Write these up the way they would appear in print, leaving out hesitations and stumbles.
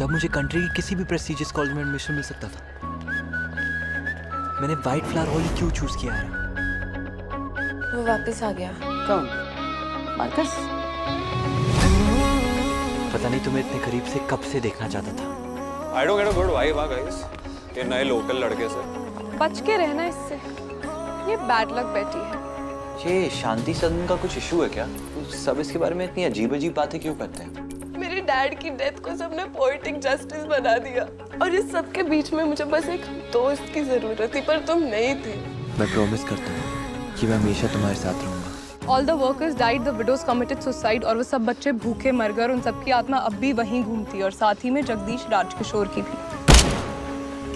जब मुझे कंट्री की किसी भी प्रेस्टिजियस कॉलेज में एडमिशन मिल सकता था, मैंने वाइट फ्लावर हॉल ही क्यों चूज किया यार? वो वापस आ गया। कौन? मार्कस? पता नहीं तुम्हें इतने करीब से कब से देखना चाहता था। I don't get a good vibe, guys. ये नए लोकल लड़के से। बच के रहना इससे, ये बैड लक बेटी है। ये शांति सदन का कुछ इशू है क्या? सब इसके बारे में इतनी अजीब अजीब बातें क्यों करते हैं? मेरे डैड की डेथ को सबने पोएटिक जस्टिस बना दिया और इस सब के बीच में मुझे बस एक दोस्त की जरूरत थी, पर तुम नहीं थे। मैं प्रॉमिस करता हूँ कि मैं हमेशा तुम्हारे साथ रहूंगा। All the workers died, the widows committed suicide और वो सब बच्चे भूखे मर गए और उन सबकी आत्मा अब भी वहीं घूमती है और साथ ही में जगदीश राजकिशोर की भी।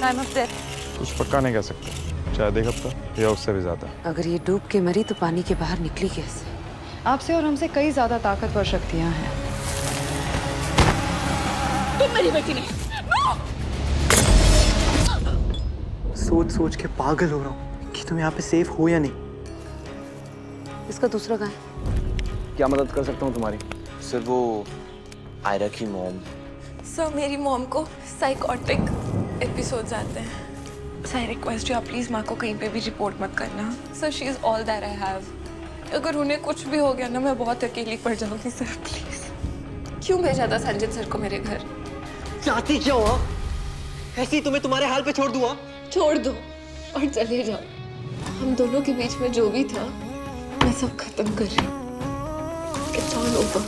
Time of death. कुछ पक्का नहीं कह सकते, शायद एक हफ्ता या उससे भी ज्यादा। अगर ये डूब के मरी तो पानी के बाहर निकली कैसे? आपसे और हमसे कई ज्यादा ताकतवर शक्तियां हैं। तुम मेरी बेटी नहीं। सोच सोच के पागल हो रहा हूँ कि तुम यहाँ पे सेफ हो या नहीं। इसका दूसरा कहाँ है? क्या मदद कर सकता हूँ तुम्हारी? सर वो आयरा की मॉम। सर मेरी मॉम को साइकोटिक एपिसोड्स आते हैं। सर आई रिक्वेस्ट यू, आप प्लीज माँ को कहीं पे भी रिपोर्ट मत करना। Sir she is all that I have. अगर उन्हें कुछ भी हो गया ना, मैं बहुत अकेली पड़ जाऊंगी। Sir please. क्यों भेजा था संजीत सर को मेरे घर? चाहती क्या हो? ऐसी तुम्हें तुम्हारे हाल पे छोड़ दूँ? छोड़ दो और चले जाओ। हम दोनों के बीच में जो भी था मैं सब खत्म कर रही हूँ। It's all over.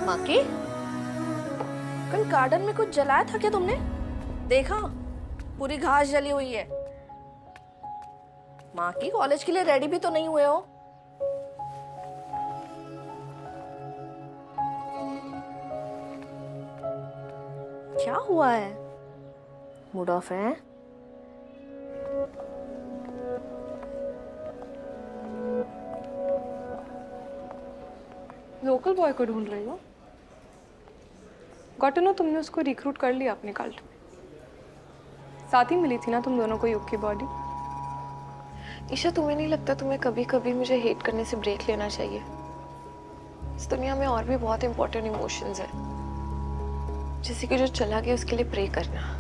माकी, कल गार्डन में कुछ जलाया था क्या तुमने? देखा, पूरी घास जली हुई है। माकी, कॉलेज के लिए रेडी भी तो नहीं हुए हो। क्या हुआ है? मूड ऑफ है? लोकल बॉय को ढूंढ रही हो? गॉट टू नो तुमने उसको रिक्रूट कर लिया अपने कल्ट में। साथ ही मिली थी ना तुम दोनों को युग की बॉडी। ईशा, तुम्हें नहीं लगता तुम्हें कभी कभी मुझे हेट करने से ब्रेक लेना चाहिए? इस दुनिया में और भी बहुत इंपॉर्टेंट इमोशंस है, जैसे कि जो चला गया उसके लिए प्रे करना।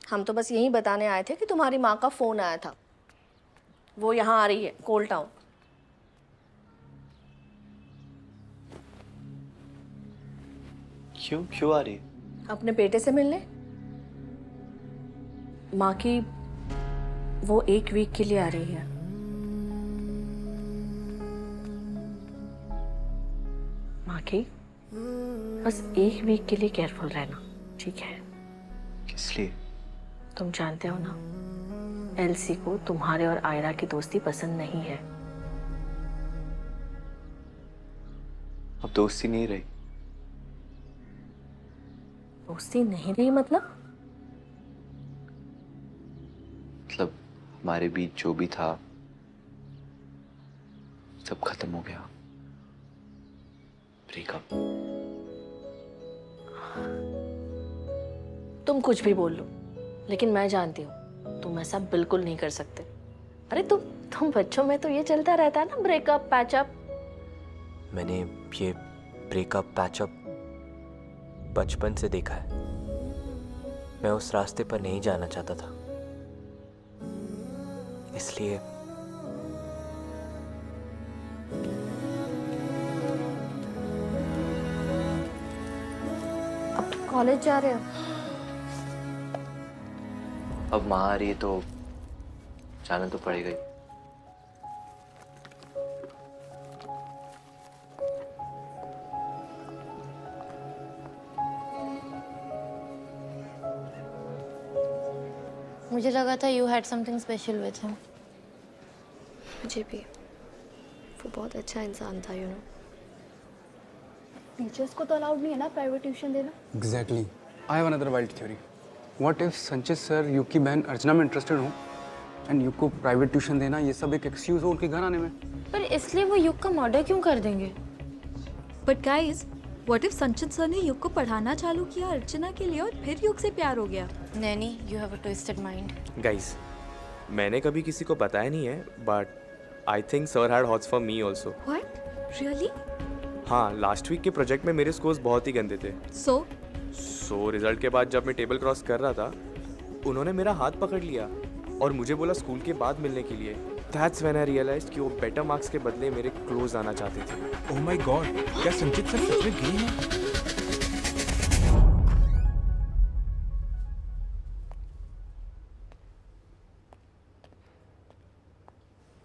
हम तो बस यही बताने आए थे कि तुम्हारी माँ का फोन आया था। वो यहाँ आ रही है, कोल्ड टाउन। क्यों आ रही है? अपने बेटे से मिलने। माँ की वो 1 वीक के लिए आ रही है। माँ की बस 1 वीक के लिए केयरफुल रहना, ठीक है? किस लिए? तुम जानते हो ना, एलसी को तुम्हारे और आयरा की दोस्ती पसंद नहीं है। अब दोस्ती नहीं रही। दोस्ती नहीं रही मतलब? मतलब हमारे बीच जो भी था सब खत्म हो गया। ब्रेकअप। तुम कुछ भी बोल लो, लेकिन मैं जानती हूँ तुम ऐसा बिल्कुल नहीं कर सकते। अरे तुम बच्चों में तो ये चलता रहता है ना, ब्रेकअप पैचअप। मैंने ये ब्रेकअप पैचअप बचपन से देखा है। मैं उस रास्ते पर नहीं जाना चाहता था, इसलिए कॉलेज जा रहे हो? अब माँ आ रही है तो जाना तो पड़ेगा ही। मुझे लगा था you had something special with him. मुझे भी वो बहुत अच्छा इंसान था, यू नो। टीचर्स को तो अलाउड नहीं है ना प्राइवेट ट्यूशन देना। Exactly. I have another wild theory. What if संचित सर युग की बहन अर्चना में इंटरेस्टेड हो एंड युग को प्राइवेट ट्यूशन देना ये सब एक एक्सक्यूज हो उनके घर आने में? पर इसलिए वो युग का मर्डर क्यों कर देंगे? बट गाइस, व्हाट इफ संचित सर ने युग को पढ़ाना चालू किया अर्चना के लिए और फिर युग से प्यार हो गया? Naini, you have a twisted mind. Guys, मैंने कभी किसी को बताया नहीं है, but I think sir had hots for me also. What? Really? हाँ, लास्ट वीक के प्रोजेक्ट में मेरे स्कोर्स बहुत ही गंदे थे। सो रिजल्ट के बाद जब मैं टेबल क्रॉस कर रहा था, उन्होंने मेरा हाथ पकड़ लिया और मुझे बोला स्कूल के बाद मिलने के लिए। दैट्स व्हेन आई रियलाइज्ड कि वो बेटर मार्क्स के बदले मेरे क्लोज आना चाहते थे। ओह माय गॉड, क्या संचित सर सच में गए हैं?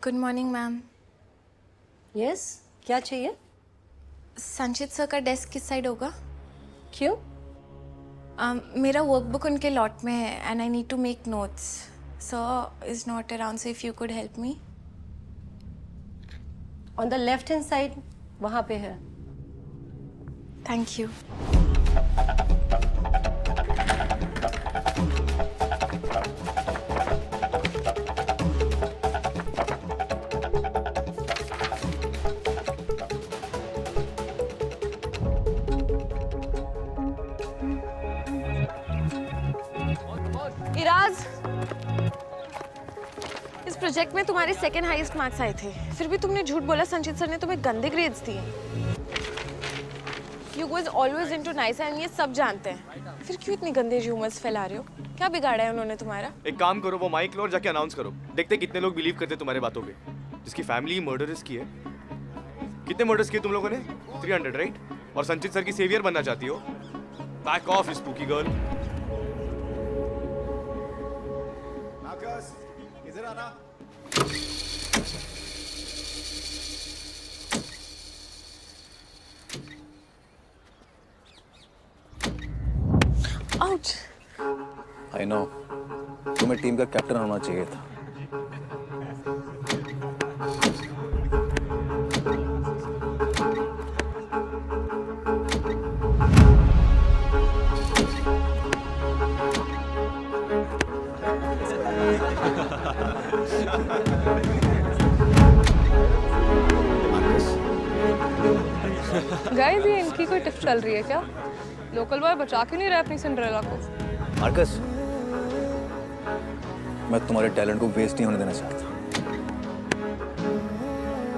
Good morning ma'am. यस, क्या चाहिए? संचित सर का डेस्क किस साइड होगा? क्यों? मेरा वर्कबुक उनके लॉट में है and I need to make notes. Sir is not around, so if you could help me. On the left hand side, वहाँ पे है। Thank you. इराज, इस प्रोजेक्ट में तुम्हारे सेकंड हाईएस्ट मार्क्स आए थे, फिर भी तुमने झूठ बोला संचित सर ने तुम्हें गंदे ग्रेड्स दिए। You was always into nice and ये सब जानते हैं, फिर क्यों इतनी गंदे ह्यूमर्स फैला रहे हो? क्या बिगाड़ा है उन्होंने तुम्हारा? एक काम करो, वो माइक लो और जाके अनाउंस करो, देखते कितने लोग बिलीव करते तुम्हारे बातों पे। जिसकी फैमिली मर्डरस की है। कितने मर्डर्स किए तुम लोगों ने? 300, राइट? और संचित सर की सेवियर बनना चाहती हो? Back of you spooky girl. इधर आना। आउच। आई नो, तुम्हें टीम का कैप्टन होना चाहिए था। गाइस, ये इनकी कोई टिप चल रही है क्या? लोकल बॉय बचा क्यों नहीं रहा अपनी सिंड्रेला को? मार्कस, मैं तुम्हारे टैलेंट को वेस्ट नहीं होने देना चाहता।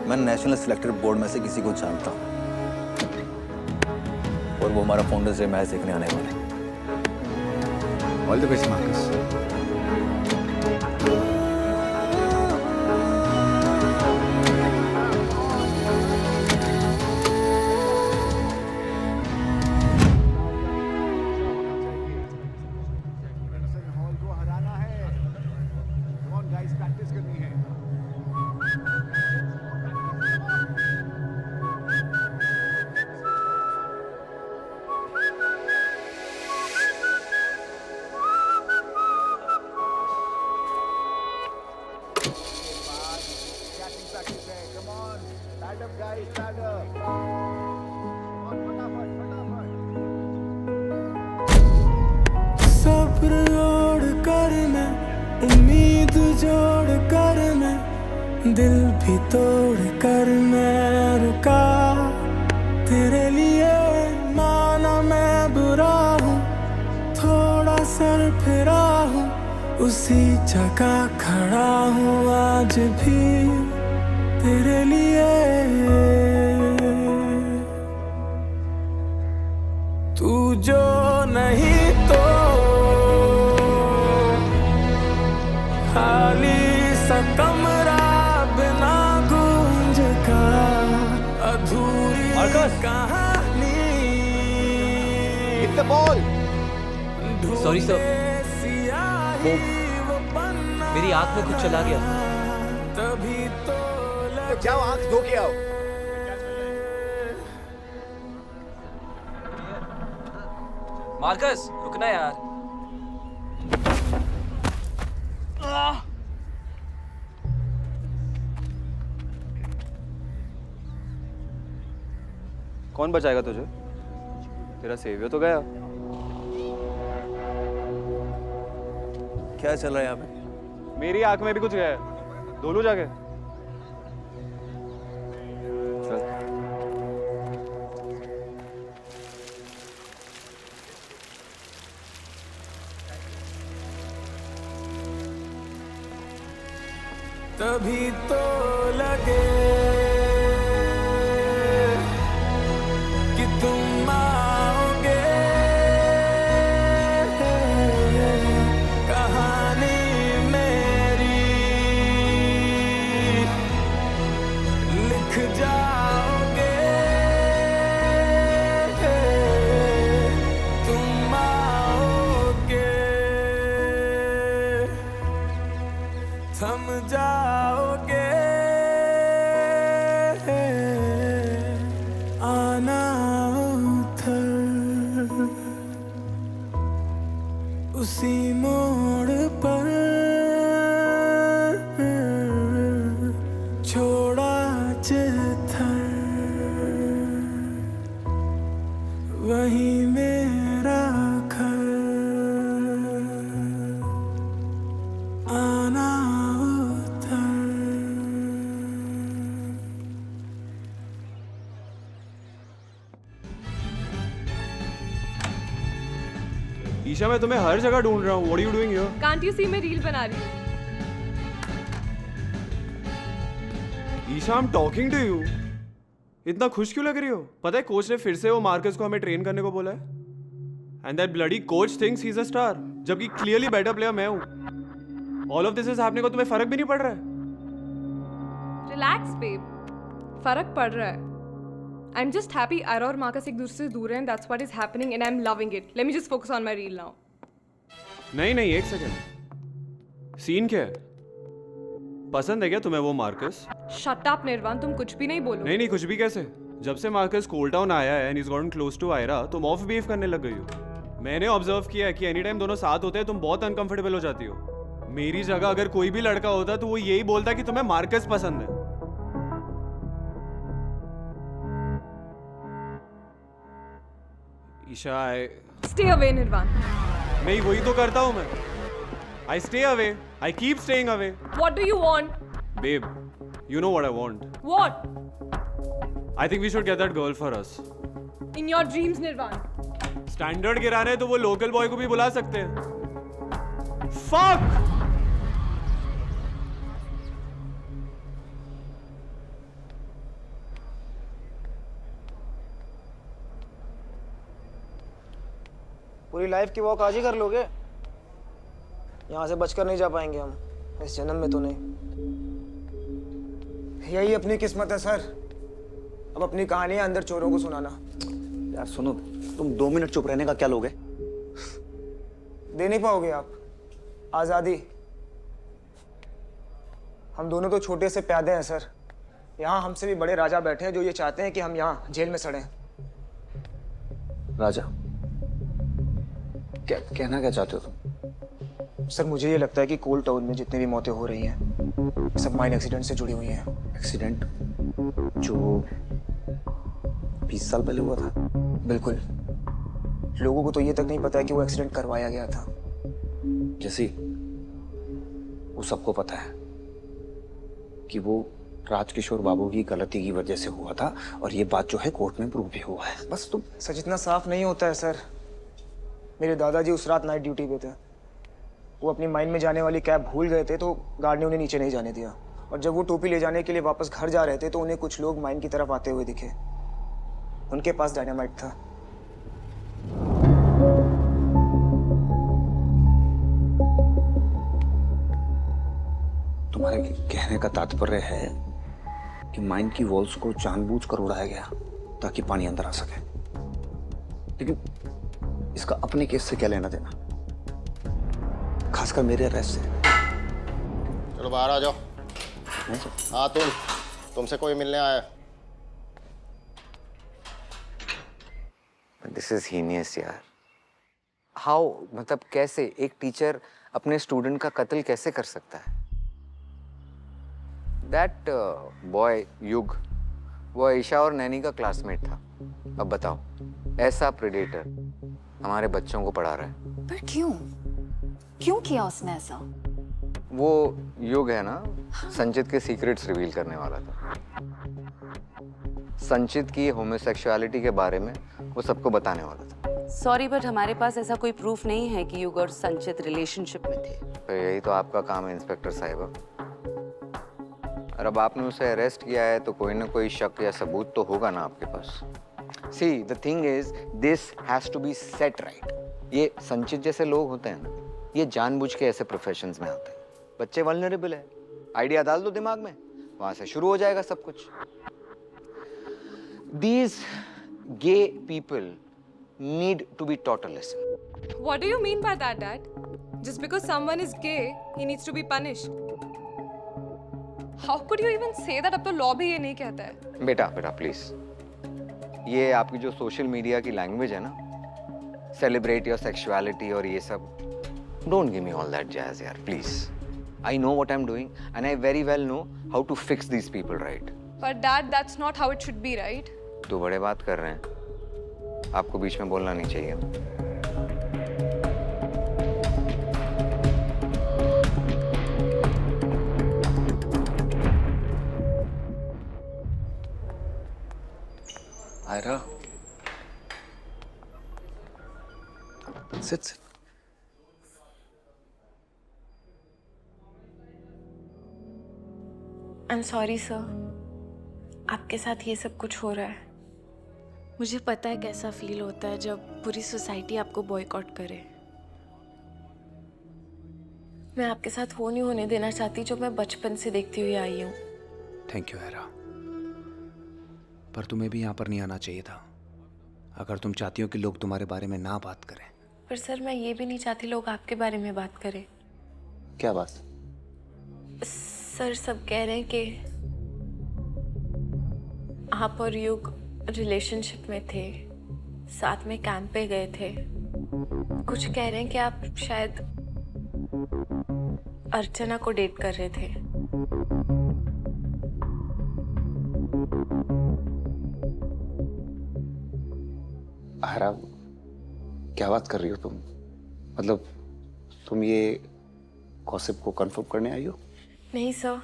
मैं नेशनल सिलेक्टेड बोर्ड में से किसी को जानता हूँ और वो हमारा फाउंडर्स डे मैच देखने आने वाले। All the best Marcus. सब्र जोड़ कर मैं, उम्मीद जोड़ कर मैं, दिल भी तोड़ कर मैं रुका। तेरे लिए माना मैं बुरा हूँ, थोड़ा सर फिरा हूँ, उसी जगह खड़ा हूँ आज भी तेरे लिए। तू जो नहीं तो खाली सा कमरा बिना गूंज का, अधूरी कहानी। Hit the ball. Sorry sir, वो मेरी आंख में कुछ चला गया। तो जाओ आंख धो के आओ। मार्कस रुकना यार। कौन बचाएगा तुझे? तेरा सेवियर तो गया। क्या चल रहा है यहाँ पे? मेरी आंख में भी कुछ गया है। दोनों जाके चल। तभी तो लगे कि तुम आओगे, कहानी मेरी लिख जाओगे, तुम आओगे, थम जाओगे, आना उधर उसी मोड़ पर, छोड़ा जिधर वही मेरा घर, आना ईशा, मैं तुम्हें हर जगह ढूंढ रहा हूँ। What are you doing here? Can't you see मैं रील बना रही हूँ? Isha, I'm talking to you. इतना खुश क्यों लग रही हो? पता है कोच ने फिर से वो मार्कस को हमें ट्रेन करने को बोला है। And that bloody coach thinks he's a star, जबकि clearly better player मैं हूँ। All of this is happening को तुम्हें फर्क भी नहीं पड़ रहा है? Relax, babe. फर्क पड़ रहा है। I'm just happy Ira और मार्कस एक दूसरे से दूर हैं. That's what is happening and I'm loving it. Let me just focus on my reel now. नहीं, एक सेकंड। सीन क्या है? पसंद है क्या तुम्हें वो मार्कस? Shut up, निर्वाण. तुम कुछ भी नहीं बोलो. नहीं, कुछ भी कैसे? जब से मार्कस कोल टाउन आया है and he's gotten close to Ira, तुम ऑफ बिहेव करने लग गई हो। मैंने ऑब्जर्व किया है कि एनी टाइम दोनों साथ होते हैं तुम बहुत अनकंफर्टेबल हो जाती हो। मेरी जगह अगर कोई भी लड़का होता तो वो यही बोलता कि तुम्हें मार्कस पसंद है। ईशा, Stay away, निर्वाण. मैं वही तो करता हूँ मैं। I stay away. I keep staying away. What do you want? Babe, you know what I want. What? I think we should get that girl for us. In your dreams, निर्वाण. Standard गिराने है तो वो local boy को भी बुला सकते हैं। Fuck! पूरी लाइफ की वॉक आज ही कर लोगे? यहाँ से बचकर नहीं जा पाएंगे हम, इस जन्म में तो नहीं। यही अपनी किस्मत है सर। अब अपनी कहानियां अंदर चोरों को सुनाना। यार सुनो, तुम 2 मिनट चुप रहने का क्या लोगे? दे नहीं पाओगे आप आजादी। हम दोनों तो छोटे से प्यादे हैं सर। यहाँ हमसे भी बड़े राजा बैठे हैं जो ये चाहते हैं कि हम यहाँ जेल में सड़ें। राजा? क्या कहना क्या चाहते हो तुम? सर मुझे ये लगता है कि कोल टाउन में जितनी भी मौतें हो रही हैं सब माइन एक्सीडेंट से जुड़ी हुई हैं। एक्सीडेंट जो 20 साल पहले हुआ था? बिल्कुल। लोगों को तो ये तक नहीं पता है कि वो एक्सीडेंट करवाया गया था। जैसी वो सबको पता है कि वो राजकिशोर बाबू की गलती की वजह से हुआ था और ये बात जो है कोर्ट में प्रूव भी हुआ है। बस तुम सच इतना साफ नहीं होता है सर। मेरे दादाजी उस रात नाइट ड्यूटी पे थे। वो अपनी माइन में जाने वाली कैब भूल गए थे तो गार्ड ने उन्हें नीचे नहीं जाने दिया। और जब वो टोपी ले जाने के लिए वापस घर जा रहे थे तो उन्हें कुछ लोग माइन की तरफ आते हुए दिखे। उनके पास डायनामाइट था। तुम्हारे कहने का तात्पर्य है कि माइन की वॉल्स को जानबूझकर उड़ाया गया ताकि पानी अंदर आ सके। लेकिन इसका अपने केस से क्या लेना देना? खासकर मेरे अरेस्ट से। चलो बाहर आ जाओ। हाँ तुमसे कोई मिलने आया। दिस इज हीनियस यार। हाउ, मतलब कैसे एक टीचर अपने स्टूडेंट का कत्ल कैसे कर सकता है? दैट बॉय युग वो ईशा और नैनी का क्लासमेट था। अब बताओ, ऐसा प्रेडेटर हमारे बच्चों को पढ़ा रहा है। पर क्यों क्यों किया उसने ऐसा? वो युग है ना, संचित के सीक्रेट्स रिवील करने वाला था। संचित की होमोसेक्सुअलिटी के बारे में वो सबको बताने वाला था। सॉरी बट हमारे पास ऐसा कोई प्रूफ नहीं है कि युग और संचित रिलेशनशिप में थे। तो यही तो आपका काम है इंस्पेक्टर साहिबा। और अब आपने उसे अरेस्ट किया है तो कोई ना कोई शक या सबूत तो होगा ना आपके पास। See the thing is this has to be set right. ये संचित जैसे लोग होते हैं ना, ये जानबूझ के ऐसे प्रोफेशंस में आते हैं। बच्चे वल्नरेबल है, आइडिया डाल दो दिमाग में, वहां से शुरू हो जाएगा सब कुछ। These gay people need to be taught a lesson. What do you mean by that, Dad? Just because someone is gay, he needs to be punished. How could you even say that? अब तो law भी ये नहीं कहता है। बेटा please, ये आपकी जो सोशल मीडिया की लैंग्वेज है ना, सेलिब्रेट योर सेक्सुअलिटी और ये सब, don't give me all that jazz यार please. I know what I am doing and I very well know how to fix these people, right? But Dad, that's not how it should be, right? तो बड़े बात कर रहे हैं, आपको बीच में बोलना नहीं चाहिए। Ayra, sit. I'm sorry, sir. आपके साथ ये सब कुछ हो रहा है। मुझे पता है कैसा फील होता है जब पूरी सोसाइटी आपको बॉयकॉट करे। मैं आपके साथ वो नहीं होने देना चाहती जो मैं बचपन से देखती हुई आई हूँ। थैंक यू आयरा, पर तुम्हें भी यहाँ पर नहीं आना चाहिए था अगर तुम चाहती हो कि लोग तुम्हारे बारे में ना बात करें। पर सर, मैं ये भी नहीं चाहती लोग आपके बारे में बात करें। क्या बात? सर, सब कह रहे हैं कि आप और युग रिलेशनशिप में थे, साथ में कैंप पे गए थे। कुछ कह रहे हैं कि आप शायद अर्चना को डेट कर रहे थे। आयरा, क्या बात कर रही हो तुम? मतलब तुम ये गॉसिप को कंफर्म करने आई हो? नहीं सर,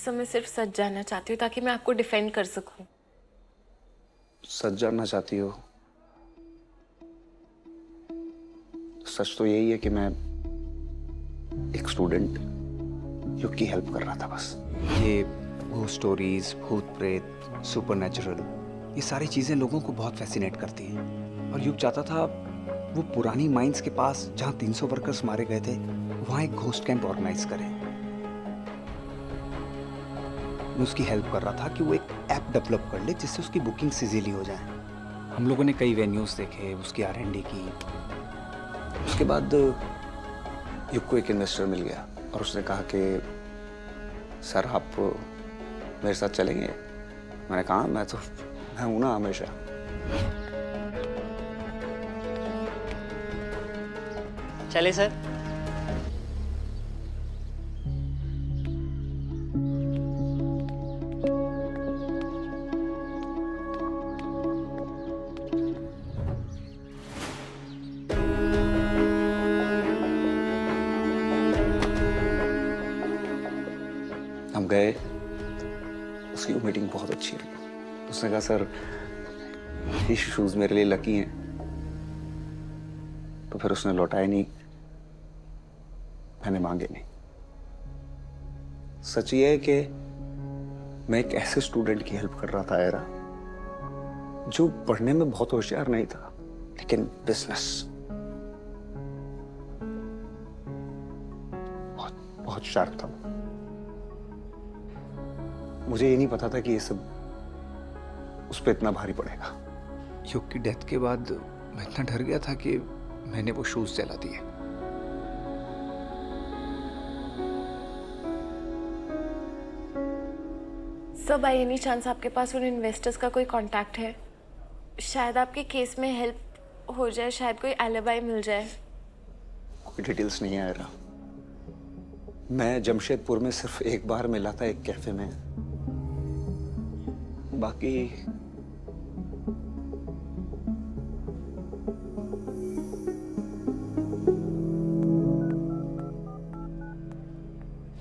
मैं सिर्फ सच जानना चाहती हूँ ताकि मैं आपको डिफेंड कर सकूं। सच जानना चाहती हो? सच तो यही है कि मैं एक स्टूडेंट युग की हेल्प कर रहा था बस। ये वो स्टोरीज, भूत प्रेत, सुपरनैचुरल, ये सारी चीजें लोगों को बहुत फैसिनेट करती हैं। और युग चाहता था वो पुरानी माइंस के पास जहाँ 300 वर्कर्स मारे गए थे, वहाँ एक घोस्ट कैंप ऑर्गेनाइज करें। मैं उसकी हेल्प कर रहा था कि वो एक ऐप डेवलप कर ले जिससे उसकी बुकिंग इजीली हो जाए। हम लोगों ने कई वेन्यूज देखे, उसकी R&D की। उसके बाद युग को एक इन्वेस्टर मिल गया और उसने कहा कि सर आप मेरे साथ चलेंगे? मैंने कहा मैं हूं ना हमेशा। चले सर। हम गए, उसकी मीटिंग बहुत अच्छी रही। उसने कहा सर ये शूज मेरे लिए लकी हैं, तो फिर उसने लौटाए नहीं, मैंने मांगे नहीं। सच ये है कि मैं एक ऐसे स्टूडेंट की हेल्प कर रहा था आयरा, जो पढ़ने में बहुत होशियार नहीं था, लेकिन बिजनेस बहुत शार्प था। मुझे ये नहीं पता था कि ये सब उस पर इतना भारी पड़ेगा। युग की डेथ के बाद मैं इतना डर गया था कि मैंने वो शूज जला दिए। सर बाय एनी चांस आपके पास उन इन्वेस्टर्स का कोई कांटेक्ट है? शायद आपके केस में हेल्प हो जाए, शायद कोई एलिबाई मिल जाए। कोई डिटेल्स नहीं आ रहा। मैं जमशेदपुर में सिर्फ एक बार मिला था एक कैफे में, बाकी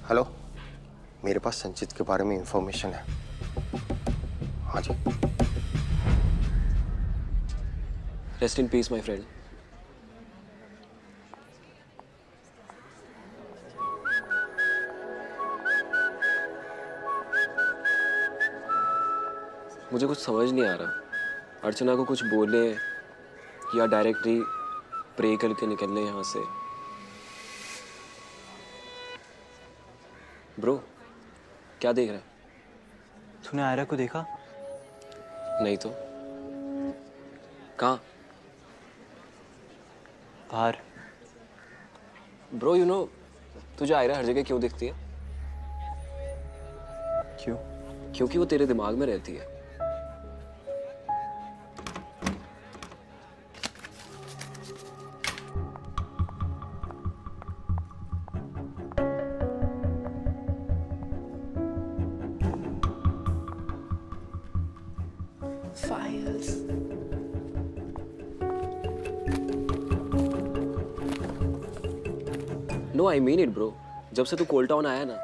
हेलो, मेरे पास संचित के बारे में इंफॉर्मेशन है। हाँ जी। Rest in peace my friend. मुझे कुछ समझ नहीं आ रहा। अर्चना को कुछ बोले या डायरेक्टली प्रे करके निकलने यहाँ से। ब्रो, क्या देख रहा है? तूने आयरा को देखा? नहीं तो। कहाँ? बाहर। ब्रो यू नो, तुझे आयरा हर जगह क्यों दिखती है? क्यों? क्योंकि वो तेरे दिमाग में रहती है। Files. No I mean it bro. जब से तू कोल्ड टाउन आया ना,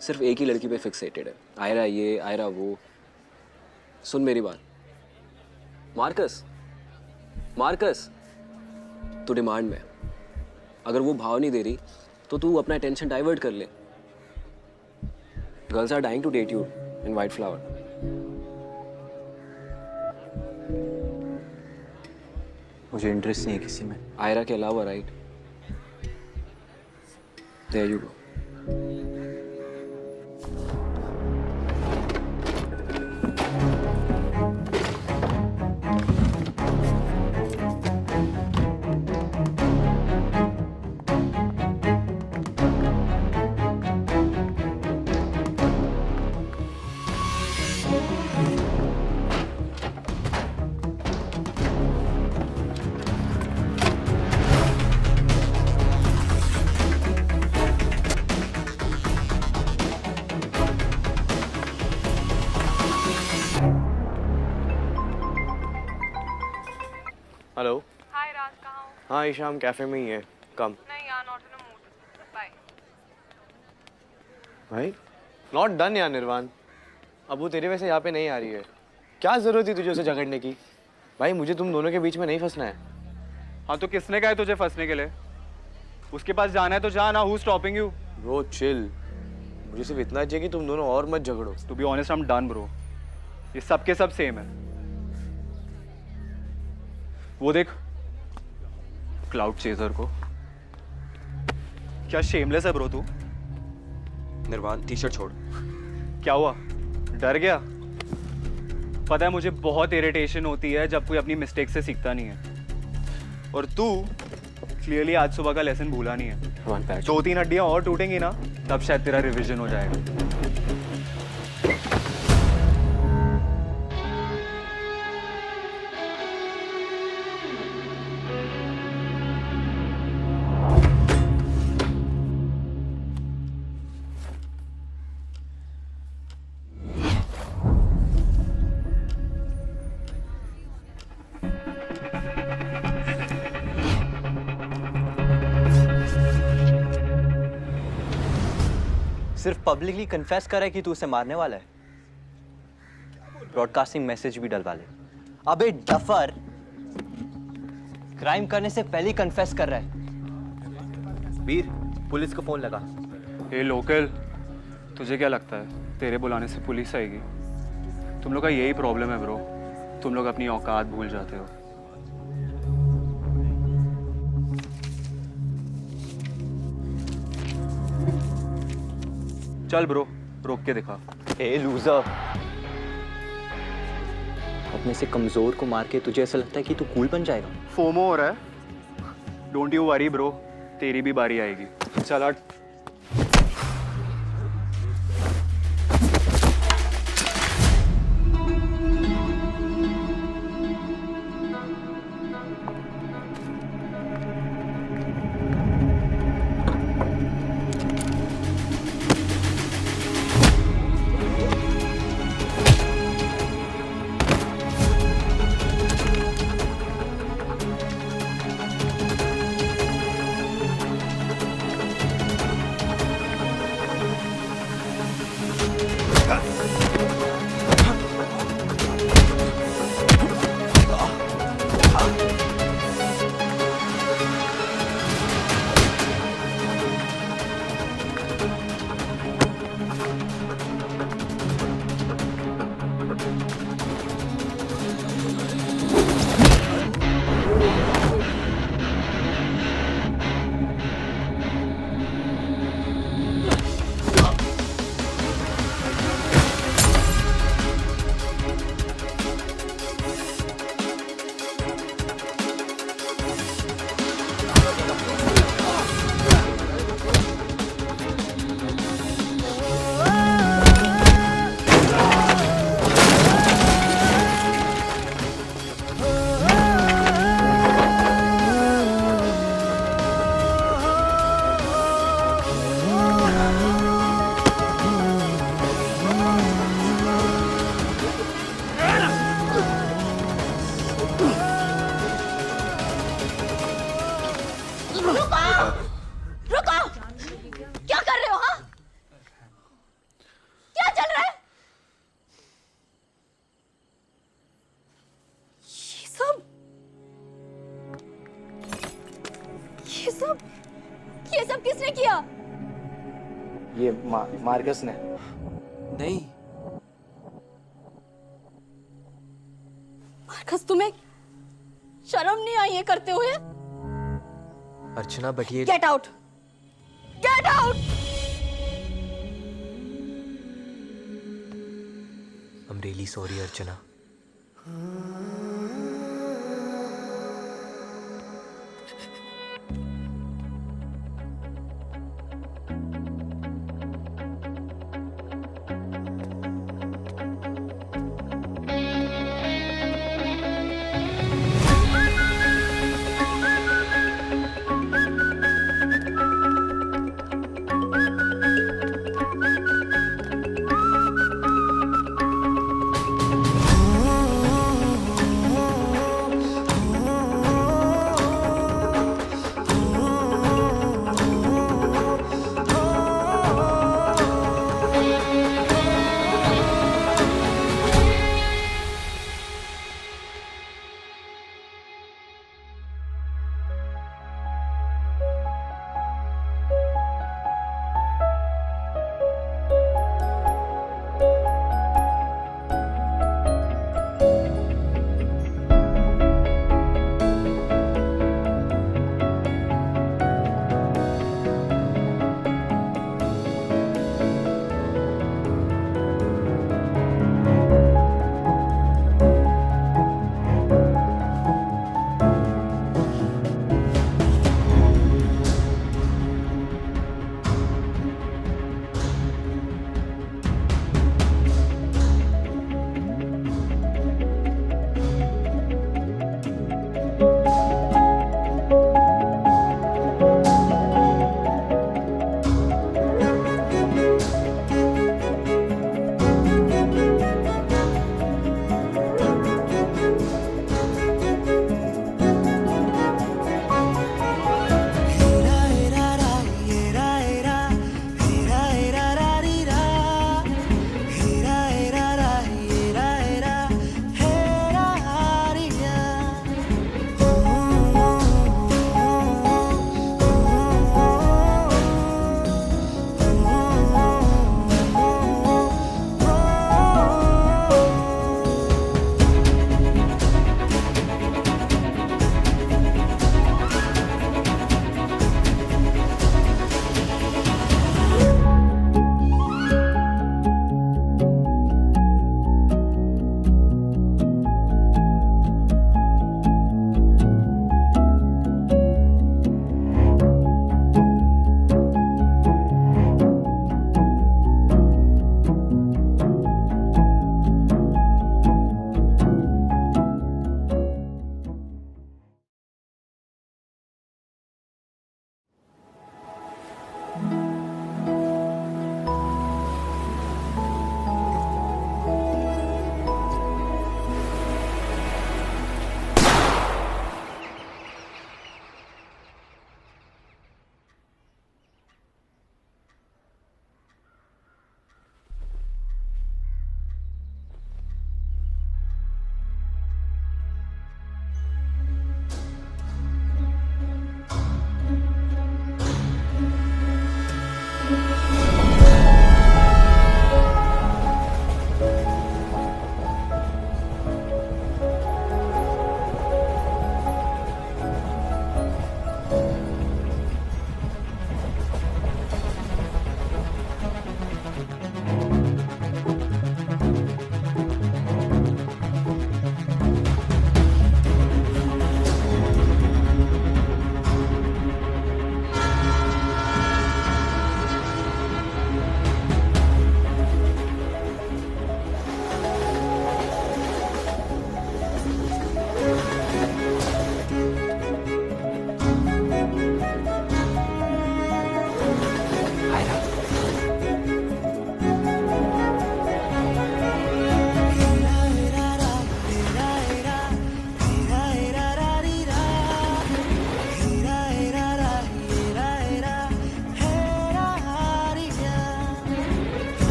सिर्फ एक ही लड़की पे फिक्सेटेड है। आयरा ये, आयरा वो। सुन मेरी बात, मार्कस, मार्कस, तू डिमांड में। अगर वो भाव नहीं दे रही तो तू अपना अटेंशन डाइवर्ट कर ले। Girls are dying to date you in white flower. मुझे इंटरेस्ट नहीं है किसी में। आयरा के अलावा, right? There you go. Hello. Hi Raj, कहाँ हो? हाँ ईशा, हम कैफे में ही है। कम। नहीं यार, not in a mood. Bye. भाई नॉट डन यार निर्वाण। अब वो तेरे वैसे यहाँ पे नहीं आ रही है। क्या जरूरत थी तुझे उसे झगड़ने की? भाई मुझे तुम दोनों के बीच में नहीं फंसना है। हाँ तो किसने कहा है तुझे फंसने के लिए? उसके पास जाना है तो जा ना। Who stopping you? Bro chill. मुझे सिर्फ इतना चाहिए कि तुम दोनों और मत झगड़ो। To be honest I am done bro. ये सब के सब सेम है। वो देख क्लाउड चेजर को। क्या शेमलेस है ब्रो तू? निर्वाण, टी शर्ट छोड़। क्या हुआ? डर गया? पता है मुझे बहुत इरिटेशन होती है जब कोई अपनी मिस्टेक से सीखता नहीं है। और तू क्लियरली आज सुबह का लेसन भूला नहीं है। 2-3 हड्डियां और टूटेंगी ना, तब शायद तेरा रिवीजन हो जाएगा। सिर्फ पब्लिकली कन्फेस करा है कि तू उसे मारने वाला है। ब्रॉडकास्टिंग मैसेज भी डलवा ले। अबे डफर, क्राइम करने से पहले ही कन्फेस कर रहा है। वीर, पुलिस को फोन लगा। ए लोकल, तुझे क्या लगता है तेरे बुलाने से पुलिस आएगी? तुम लोग का यही प्रॉब्लम है ब्रो। तुम लोग अपनी औकात भूल जाते हो। चल ब्रो, रोक के दिखा। ए लूजर, अपने से कमजोर को मार के तुझे ऐसा लगता है कि तू कूल बन जाएगा? फोमो हो रहा है? डोंट यू वरी ब्रो, तेरी भी बारी आएगी। चल हट। रुको! क्या कर रहे हो हाँ? क्या चल रहा है? ये सब किसने किया? ये मार्कस ने। नहीं। मार्कस, तुम्हें शर्म नहीं आई ये करते हुए? अर्चना बट ये get out! Get out! I'm really sorry, Archana.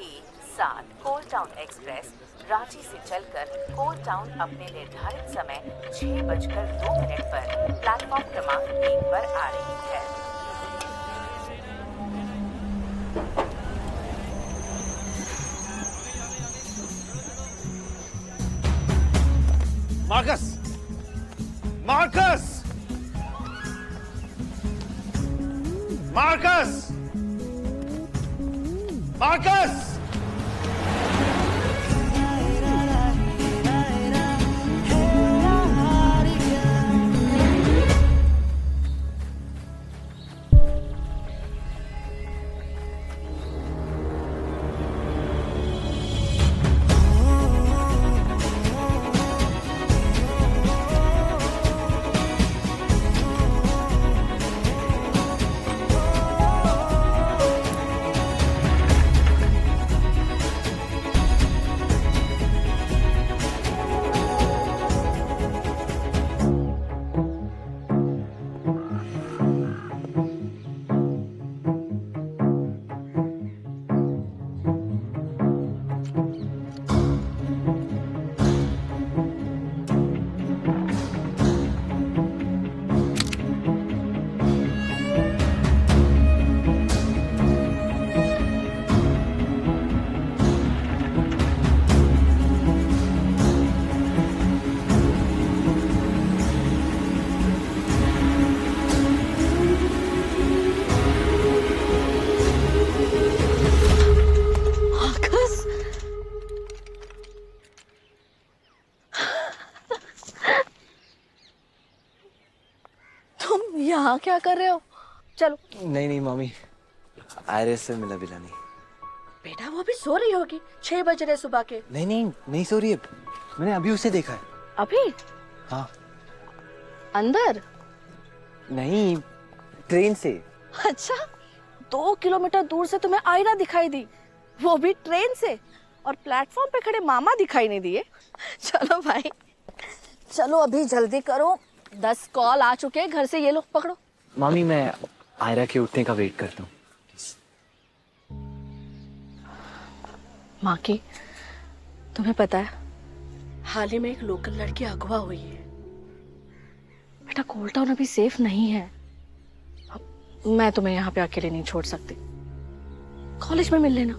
A7 coal town express Ranchi से चलकर कोल टाउन अपने निर्धारित समय 6:02 पर प्लेटफॉर्म क्रमांक 1 पर आ रही है। मार्कस! मार्कस! मार्कस! मार्कस! यहाँ क्या कर रहे हो? चलो। नहीं नहीं मामी, आयरिस से मिला बिला नहीं। बेटा वो भी सो रही होगी, 6 बज रहे सुबह के। नहीं नहीं नहीं सो रही है, मैंने अभी उसे देखा है। अभी? हाँ। अंदर? नहीं, ट्रेन से। अच्छा, 2 किलोमीटर दूर से तुम्हें आयरा दिखाई दी, वो भी ट्रेन से, और प्लेटफॉर्म पे खड़े मामा दिखाई नहीं दिए। चलो भाई चलो, अभी जल्दी करो, 10 कॉल आ चुके हैं घर से, ये लोग पकड़ो। मामी मैं आयरा के उठने का वेट करता हूँ। माँ की, तुम्हें पता है हाल ही में एक लोकल लड़की अगवा हुई है। बेटा कोल टाउन अभी सेफ नहीं है, अब मैं तुम्हें यहाँ पे अकेले नहीं छोड़ सकती, कॉलेज में मिल लेना,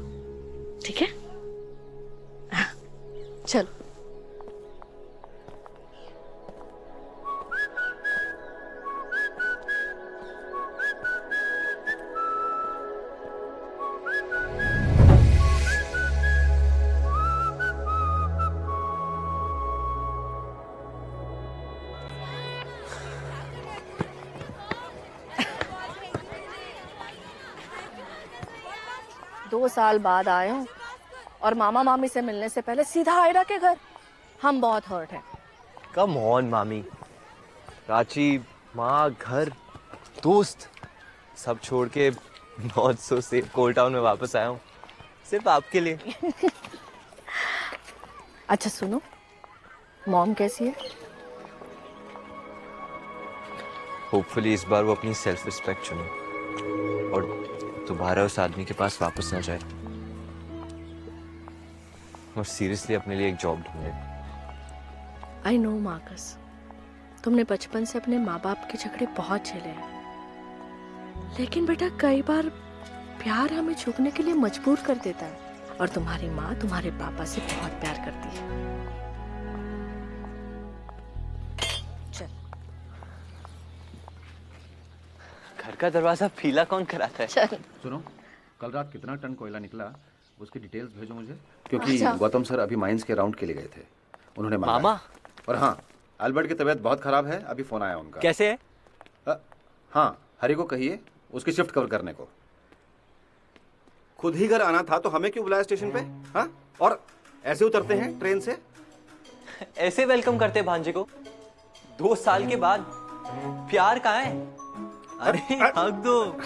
ठीक है? चलो। दो साल बाद आए हूँ और मामा मामी से मिलने से पहले सीधा आयरा के घर। हम बहुत हर्ट हैं। कम ऑन मामी, रांची, माँ, घर, दोस्त सब छोड़ के not so safe coal town में वापस आया हूँ, सिर्फ आपके लिए। अच्छा सुनो, मॉम कैसी है? होपफुली इस बार वो अपनी सेल्फ रिस्पेक्ट चुने और दोबारा उस आदमी के पास वापस ना जाए और सीरियसली अपने लिए एक जॉब ढूंढे। आई नो मार्कस, तुमने बचपन से अपने माँ बाप के झगड़े बहुत झेले हैं, लेकिन बेटा कई बार प्यार हमें झुकने के लिए मजबूर कर देता है, और तुम्हारी माँ तुम्हारे पापा से बहुत प्यार करती है। चल। घर का दरवाजा पीला कौन कराता है? चल। सुनो, कल रात कितना टन कोयला निकला उसकी डिटेल्स भेजो मुझे, क्योंकि अच्छा। गौतम सर अभी माइंस के राउंड के लिए गए थे, उन्होंने मांगा। मामा? और हाँ, अल्बर्ट की तबीयत बहुत खराब है, अभी फोन आया उनका। कैसे है? हाँ, हरी को कहिए उसकी शिफ्ट कवर करने को। खुद ही घर आना था तो हमें क्यों बुलाया स्टेशन पे? हाँ, और ऐसे उतरते हैं ट्रेन से? ऐसे वेलकम करते भांजे को 2 साल के बाद? प्यार कहाँ है? अरे हक दो।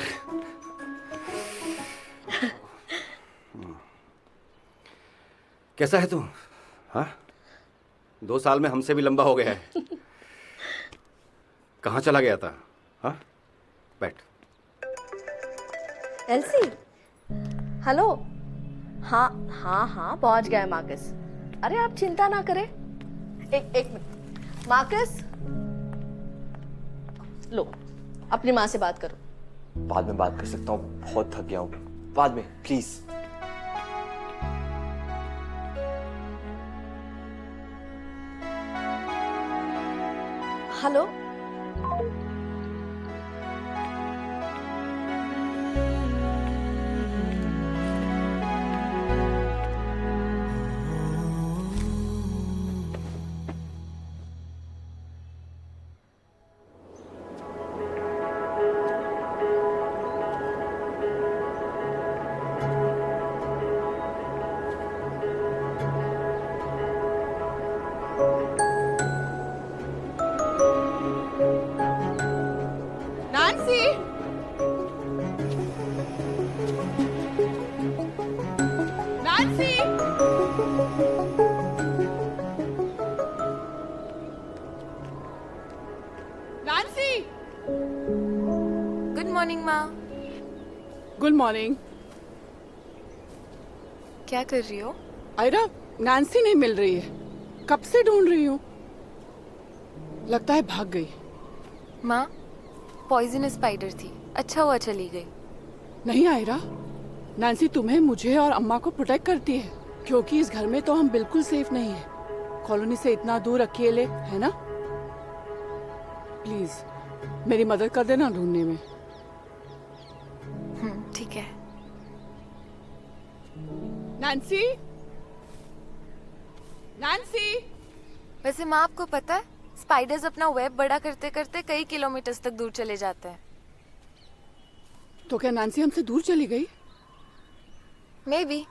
कैसा है तू? हाँ, 2 साल में हमसे भी लंबा हो गया है। कहाँ चला गया था? हाँ, बैठ। LC, hello. हाँ हाँ हाँ पहुंच गया है मार्कस। अरे आप चिंता ना करें। एक मिनट मार्कस, लो अपनी माँ से बात करो। बाद में बात कर सकता हूँ, बहुत थक गया हूँ, बाद में प्लीज। हेलो नांसी, नांसी, नांसी। गुड मॉर्निंग माँ। Good morning. क्या कर रही हो? आयरा, नांसी नहीं मिल रही है, कब से ढूंढ रही हूँ। लगता है भाग गई। माँ, पॉइजनस स्पाइडर थी, अच्छा हुआ चली गई। नहीं आयरा, नांसी तुम्हें, मुझे और अम्मा को प्रोटेक्ट करती है, क्योंकि इस घर में तो हम बिल्कुल सेफ नहीं है। कॉलोनी से इतना दूर अकेले, है ना? प्लीज मेरी मदद कर देना ढूंढने में। ठीक है। नांसी, नांसी। वैसे माँ, आपको पता है स्पाइडर्स अपना वेब बड़ा करते करते कई किलोमीटर तक दूर चले जाते हैं। तो क्या नांसी हमसे दूर चली गई? May be.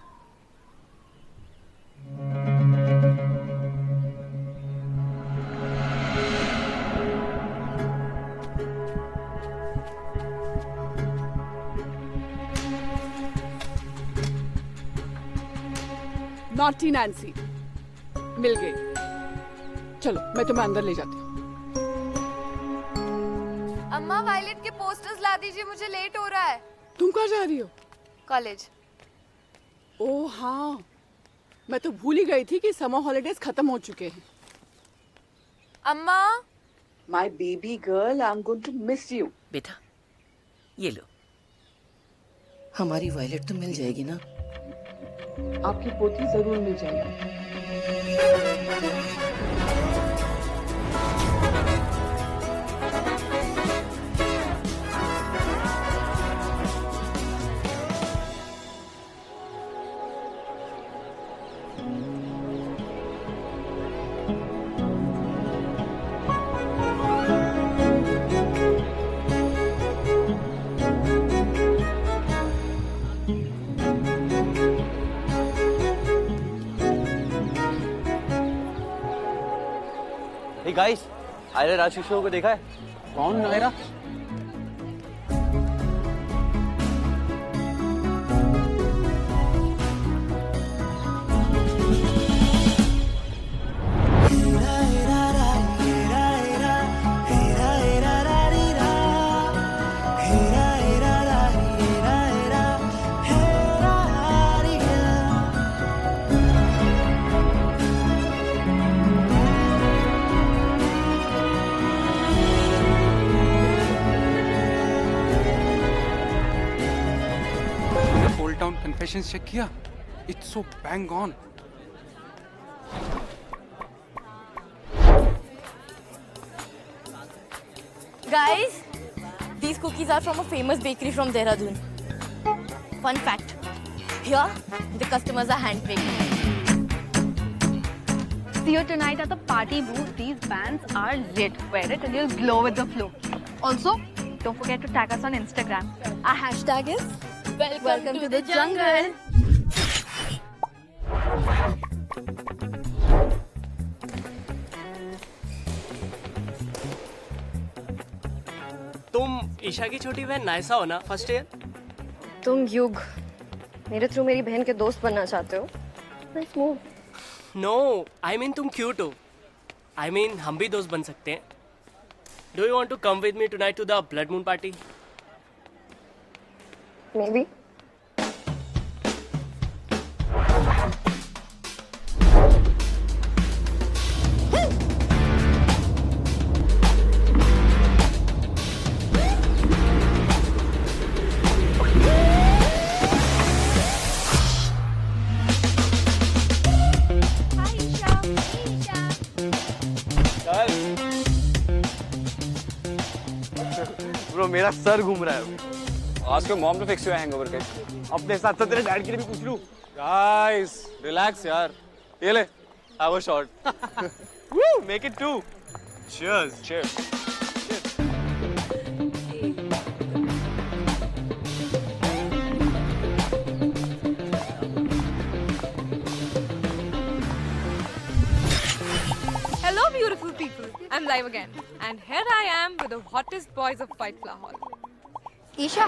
नॉटी नैन्सी, मिल गई। चलो मैं तुम्हें अंदर ले जाती हूँ। अम्मा, वायलेट के पोस्टर्स ला दीजिए, मुझे लेट हो रहा है। तुम कहाँ जा रही हो? कॉलेज। ओह हाँ, मैं तो भूल ही गई थी कि समर हॉलिडेज खत्म हो चुके हैं। अम्मा, my baby girl, I am going to miss you. बेटा ये लो, हमारी वायलेट तो मिल जाएगी ना? आपकी पोती जरूर मिल जाएगी। Hey guys, Aira Raju show को देखा है? कौन Aira? Old town confessions check किया? It's so bang on. Guys, these cookies are from a famous bakery from Dehradun. Fun fact, here the customers are handpicked. See you tonight at the party booth. These bands are lit. Wear it and you'll glow with the flow. Also, don't forget to tag us on Instagram. Our hashtag is Welcome to the jungle. तुम ईशा की छोटी बहन नायसा हो ना, first year? तुम युग मेरे through मेरी बहन के दोस्त बनना चाहते हो? Nice move. No, I mean तुम क्यूट हो। आई मीन हम भी दोस्त बन सकते हैं। Do you want to come with me tonight to the blood moon party? Maybe. मेरा सर घूम रहा है। आज के मॉम ने फिक्स हुआ हैंगओवर का। अपने साथ साथ तेरे डैड के लिए भी पूछ लूं। गाइस रिलैक्स यार, ये ले have a shot. Woo, make it 2. Cheers. Cheers. Hello, beautiful people. I'm live again, and here I am with the hottest boys of White Flower Hall. Isha,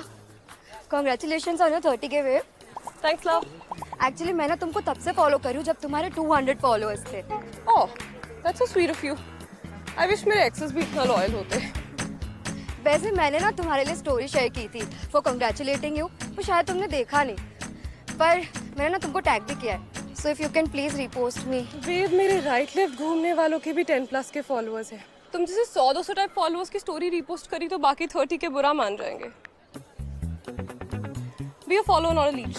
congratulations on your 30K wave. Thanks, love. Actually, मैं ना तुमको तब से follow करूँ जब तुम्हारे 200 followers थे. Oh, that's so sweet of you. I wish मेरे exes भी इतना loyal होते. वैसे मैंने ना तुम्हारे लिए स्टोरी शेयर की थी for congratulating you. वो शायद तुमने देखा नहीं, पर मैंने ना तुमको टैग भी किया है. So if you can please repost me. Babe, मेरे right left घूमने वालों के भी 10+ के followers हैं. तुम जैसे 100-200 टाइप फॉलोअर्स की स्टोरी रीपोस्ट करी तो बाकी 30 के बुरा मान जाएंगे. Be a follower, not a leech.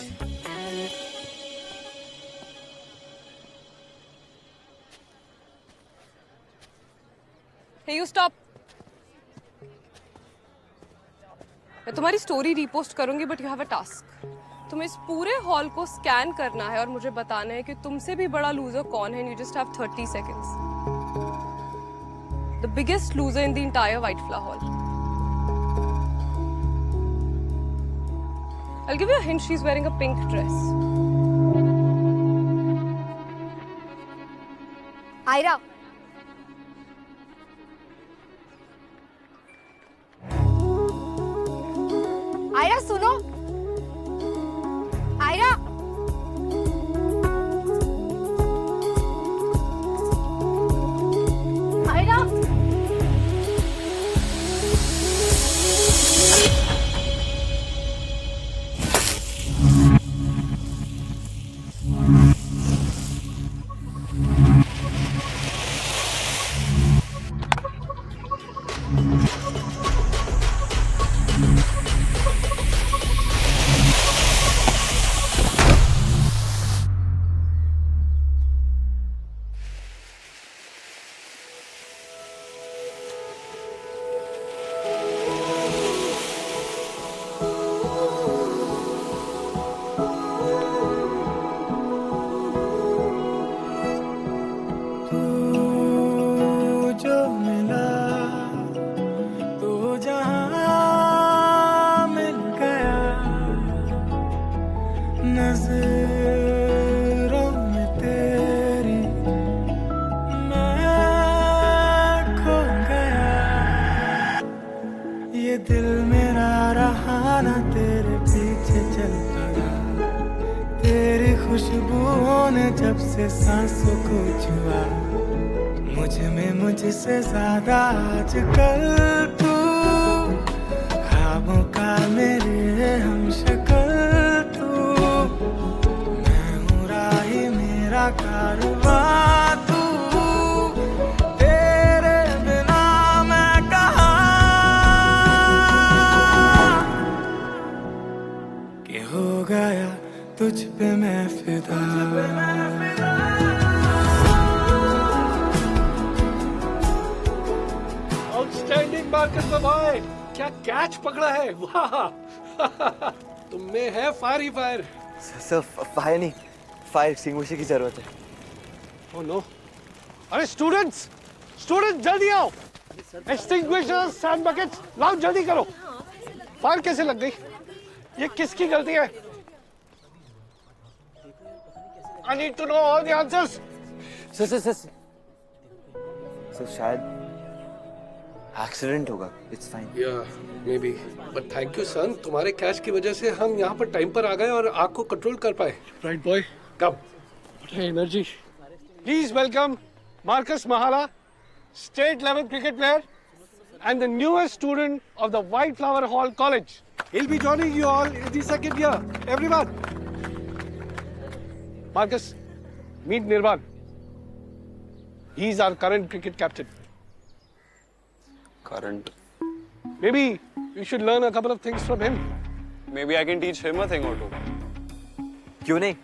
Hey, you stop. मैं तुम्हारी स्टोरी रीपोस्ट करूंगी, but you have a task. तुम्हें इस पूरे हॉल को स्कैन करना है और मुझे बताना है कि तुमसे भी बड़ा लूजर कौन है. You just have 30 seconds. The biggest loser in the entire White Flower Hall. I'll give you a hint. She's wearing a pink dress. Ayra. Ayra सुनो. आयरा. आयरा. नजरों में तेरी मैं खो गया. ये दिल मेरा रहा ना तेरे पीछे चल पड़ा. तेरी खुशबुओं ने जब से सांसों को छुआ. मुझ में मुझसे ज्यादा आजकल तू ख्वाबों का मेरे हम शक्ल. कारवां तू तेरे बिना मैं कहाँ कि हो गया तुझ पे मैं फिदा. आउटस्टैंडिंग मार्कस भाई, क्या कैच पकड़ा है. वाह तुम में है फायर ही फायर. सर फायर नहीं, फायर एक्सटिंग्विशर की जरूरत है. Oh no. अरे स्टूडेंट्स जल्दी आओ. एक्सटिंग्विशर्स, सैंड बकेट्स लाओ, जल्दी करो. फायर कैसे लग गई? ये किसकी गलती है? I need to know all the answers. Sir शायद एक्सीडेंट होगा. It's fine. Ya maybe, but thank you son. तुम्हारे कैच की वजह से हम यहाँ पर टाइम पर आ गए और आग को कंट्रोल कर पाए. Right boy. Come. Energy. Please welcome Marcus Mahala, state level cricket player and the newest student of the White Flower Hall College. He'll be joining you all in the second year. Everyone. Marcus, meet Nirvan. He's our current cricket captain. Current. Maybe you should learn a couple of things from him. Maybe I can teach him a thing or two. क्यों नहीं?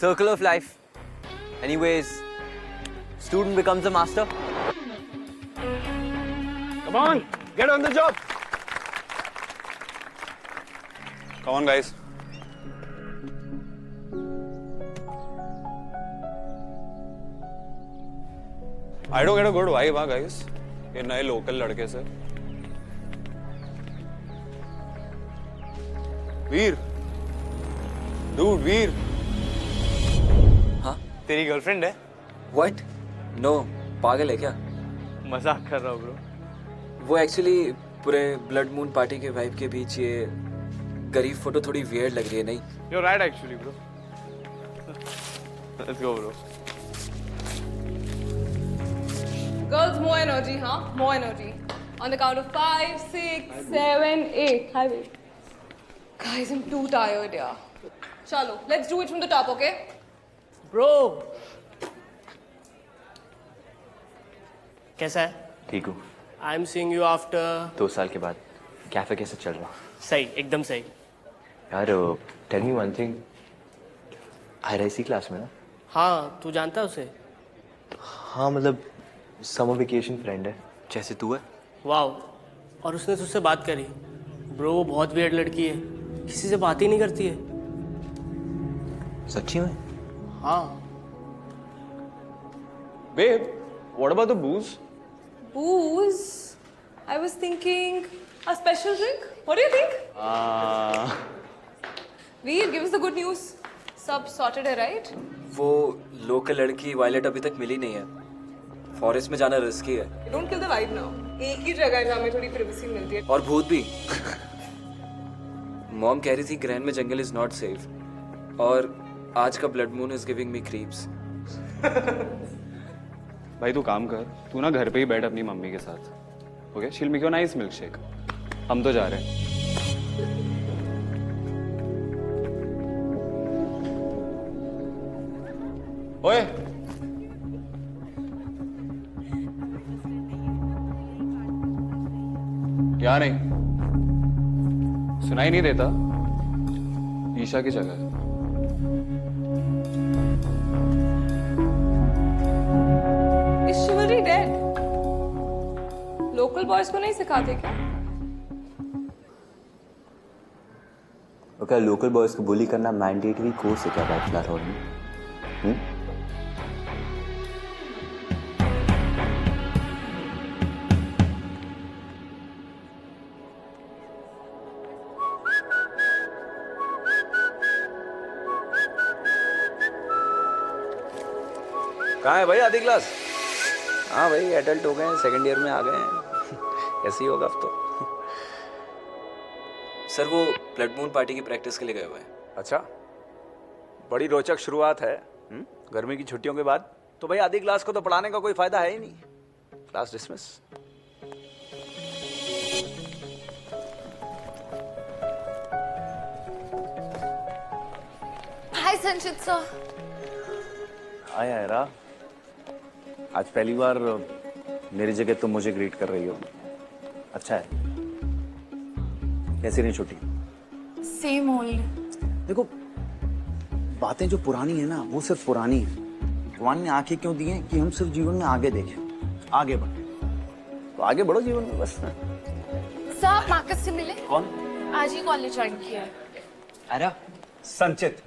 Circle of life. Anyways, student becomes a master. Come on, get on the job. Come on, guys. I don't get a good vibe, हाँ guys. ये नए local लड़के से. वीर, dude, वीर. हाँ? तेरी girlfriend है? What? No, पागल है क्या? मजाक कर रहा हूँ ब्रो. वो एक्चुअली पूरे ब्लड मून पार्टी के वाइब के बीच ये गरीब फोटो थोड़ी वियर्ड लग रही है नहीं? You're right actually, bro. Let's go, bro. Girls, more energy, huh? More energy. On the count of 5, 6, 7, 8. Hi, babe. Guys, I'm too tired, yeah. Chalo, let's do it from the top, okay? Bro. कैसा है? ठीक हूँ. I'm seeing you after. 2 साल के बाद cafe कैसे चल रहा? सही, एकदम सही. यार, tell me one thing. Aira इसी क्लास में ना? हाँ, तू जानता है उसे? हाँ, मतलब समर वेकेशन फ्रेंड है, जैसे तू है. वाओ, और उसने तुझसे बात करी. ब्रो, वो बहुत वियर्ड लड़की है, किसी से बात ही नहीं करती है. सच्ची में? हाँ. Babe, what about the booze? Booze? I was thinking a special drink. What do you think? Veer, give us the good news. सब sorted है, right? वो लोकल लड़की वायलेट अभी तक मिली नहीं है. फॉरेस्ट में जाना रिस्की है. Don't kill the vibe now. एक ही जगह है जहाँ हमें थोड़ी privacy मिलती है. और भूत भी. मॉम कह रही थी ग्रैंड में जंगल इज नॉट सेफ. और आज का blood moon is giving me creeps. भाई तू काम कर, तू ना घर पे ही बैठ अपनी मम्मी के साथ. ओके, शील make you nice milk shake. हम तो जा रहे हैं. ओए, क्या नहीं? सुनाई नहीं देता? ईशा की जगह है. Is chivalry dead? Local boys को नहीं सिखाते क्या? ओके, लोकल बॉयज को बुली करना मैंडेटरी कोर्स है क्या बैचलर रोड में? कहाँ है भाई आधी क्लास? हाँ भाई, एडल्ट हो गए हैं, सेकंड ईयर में आ गए हैं. ऐसे ही होगा अब तो. सर, वो ब्लड मून पार्टी की प्रैक्टिस के लिए गए हुए हैं. अच्छा, बड़ी रोचक शुरुआत है. गर्मी की छुट्टियों के बाद तो भाई आधी क्लास को तो पढ़ाने का कोई फायदा है ही नहीं. Class dismiss. Hi, Sanchit sir. हाय आयरा, आज पहली बार मेरी जगह तुम मुझे ग्रीट कर रही हो. अच्छा है. कैसी रही छुट्टी? Same old. देखो, बातें जो पुरानी है ना वो सिर्फ पुरानी है. भगवान ने आंखें क्यों दी हैं कि हम सिर्फ जीवन में आगे देखें, आगे बढ़े. तो आगे बढ़ो जीवन में बस. सर, आप मार्कस से मिले? कौन? आज ही कॉलेज ज्वाइन किया है. अरे संचित,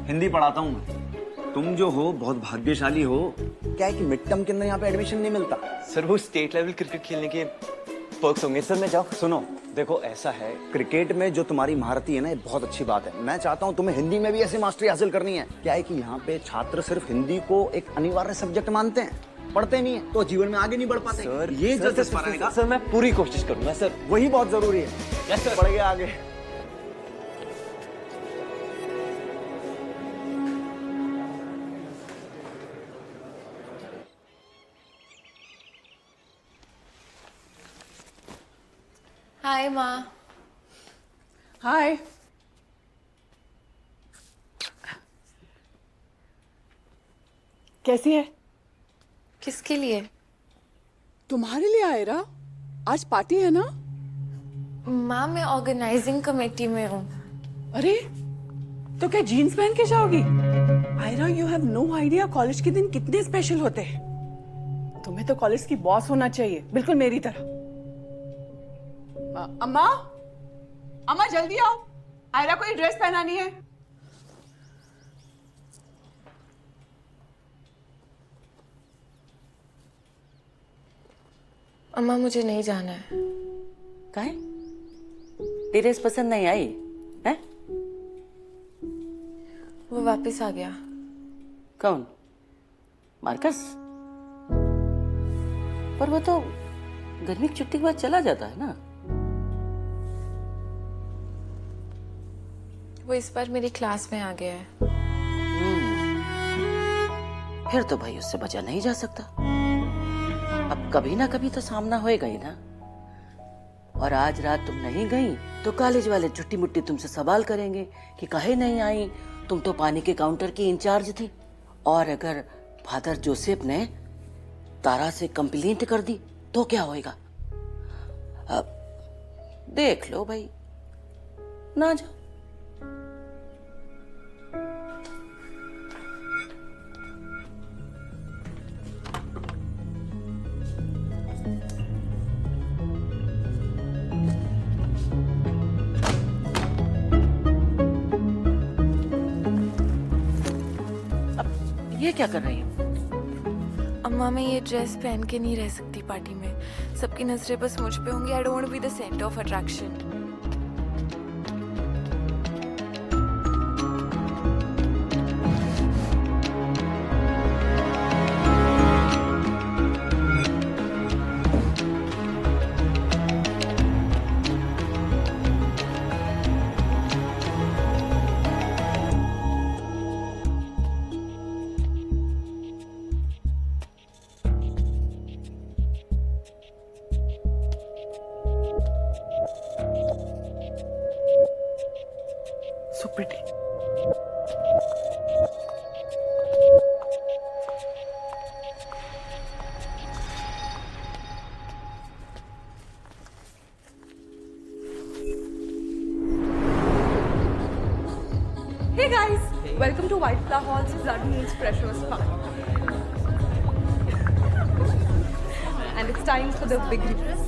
हिंदी पढ़ाता हूँ मैं. तुम जो हो बहुत भाग्यशाली हो. क्या है कि मिड टर्म के अंदर यहाँ पे एडमिशन नहीं मिलता. सर, वो स्टेट लेवल क्रिकेट खेलने के पर्क्स होंगे. सर मैं जाऊँ? सुनो, देखो ऐसा है, क्रिकेट में जो तुम्हारी महारती है ना, ये बहुत अच्छी बात है. मैं चाहता हूँ तुम्हें हिंदी में भी ऐसी मास्टरी हासिल करनी है. क्या है कि यहाँ पे छात्र सिर्फ हिंदी को एक अनिवार्य सब्जेक्ट मानते हैं, पढ़ते नहीं है, तो जीवन में आगे नहीं बढ़ पाते. सर, ये सर, जो सर, सर, मैं पूरी कोशिश करूंगा सर. वही बहुत जरूरी है. Yes sir. बढ़ गया आगे. Hi, माँ. हाय. कैसी है? किसके लिए? तुम्हारे लिए आयरा. आज पार्टी है ना? माँ, मैं ऑर्गेनाइजिंग कमेटी में हूँ. अरे, तो क्या जीन्स पहन के जाओगी? Aira, you have no idea college के दिन कितने स्पेशल होते हैं. तुम्हें तो कॉलेज की बॉस होना चाहिए, बिल्कुल मेरी तरह. अम्मा, अम्मा जल्दी आओ. आयरा को ये ड्रेस पहनानी है। अम्मा मुझे नहीं जाना है। काहे? ड्रेस पसंद नहीं आई है? वो वापस आ गया। कौन? मार्कस? पर वो तो गर्मी की छुट्टी के बाद चला जाता है ना। वो इस बार मेरी क्लास में आ गया है। फिर तो भाई उससे बचा नहीं जा सकता। अब कभी ना कभी तो सामना होएगा ही ना। और आज रात तुम नहीं गई तो कॉलेज वाले छुट्टी मुट्टी तुमसे सवाल करेंगे कि काहे नहीं आई, तुम तो पानी के काउंटर की इंचार्ज थी। और अगर फादर जोसेफ ने तारा से कंप्लेंट कर दी तो क्या होएगा? अब देख लो भाई, ना जाओ। ये क्या कर रही हो? अम्मा मैं ये ड्रेस पहन के नहीं रह सकती पार्टी में। सबकी नजरें बस मुझ पे होंगी। I don't want to be the centre of attraction. So pretty. Hey guys, welcome to White Flower Hall's Blood Moon's Pressure Spa. And it's time for the big reveal.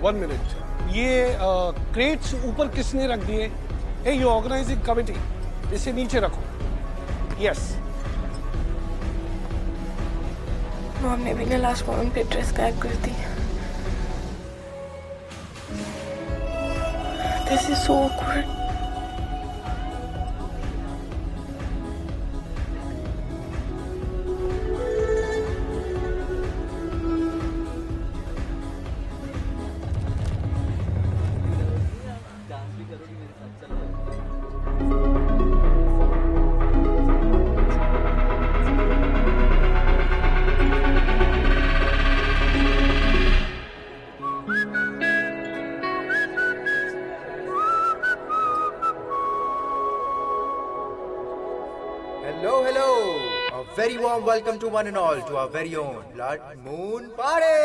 One minute, ये crates ऊपर किसने रख दिए? हे you organising committee, इसे नीचे रखो। Yes. Mom ने भी ना लास्ट मोमेंट पे ड्रेस गायब कर दी। This is so awkward. Hello, hello. A very warm welcome to one and all to our very own Blood Moon Party.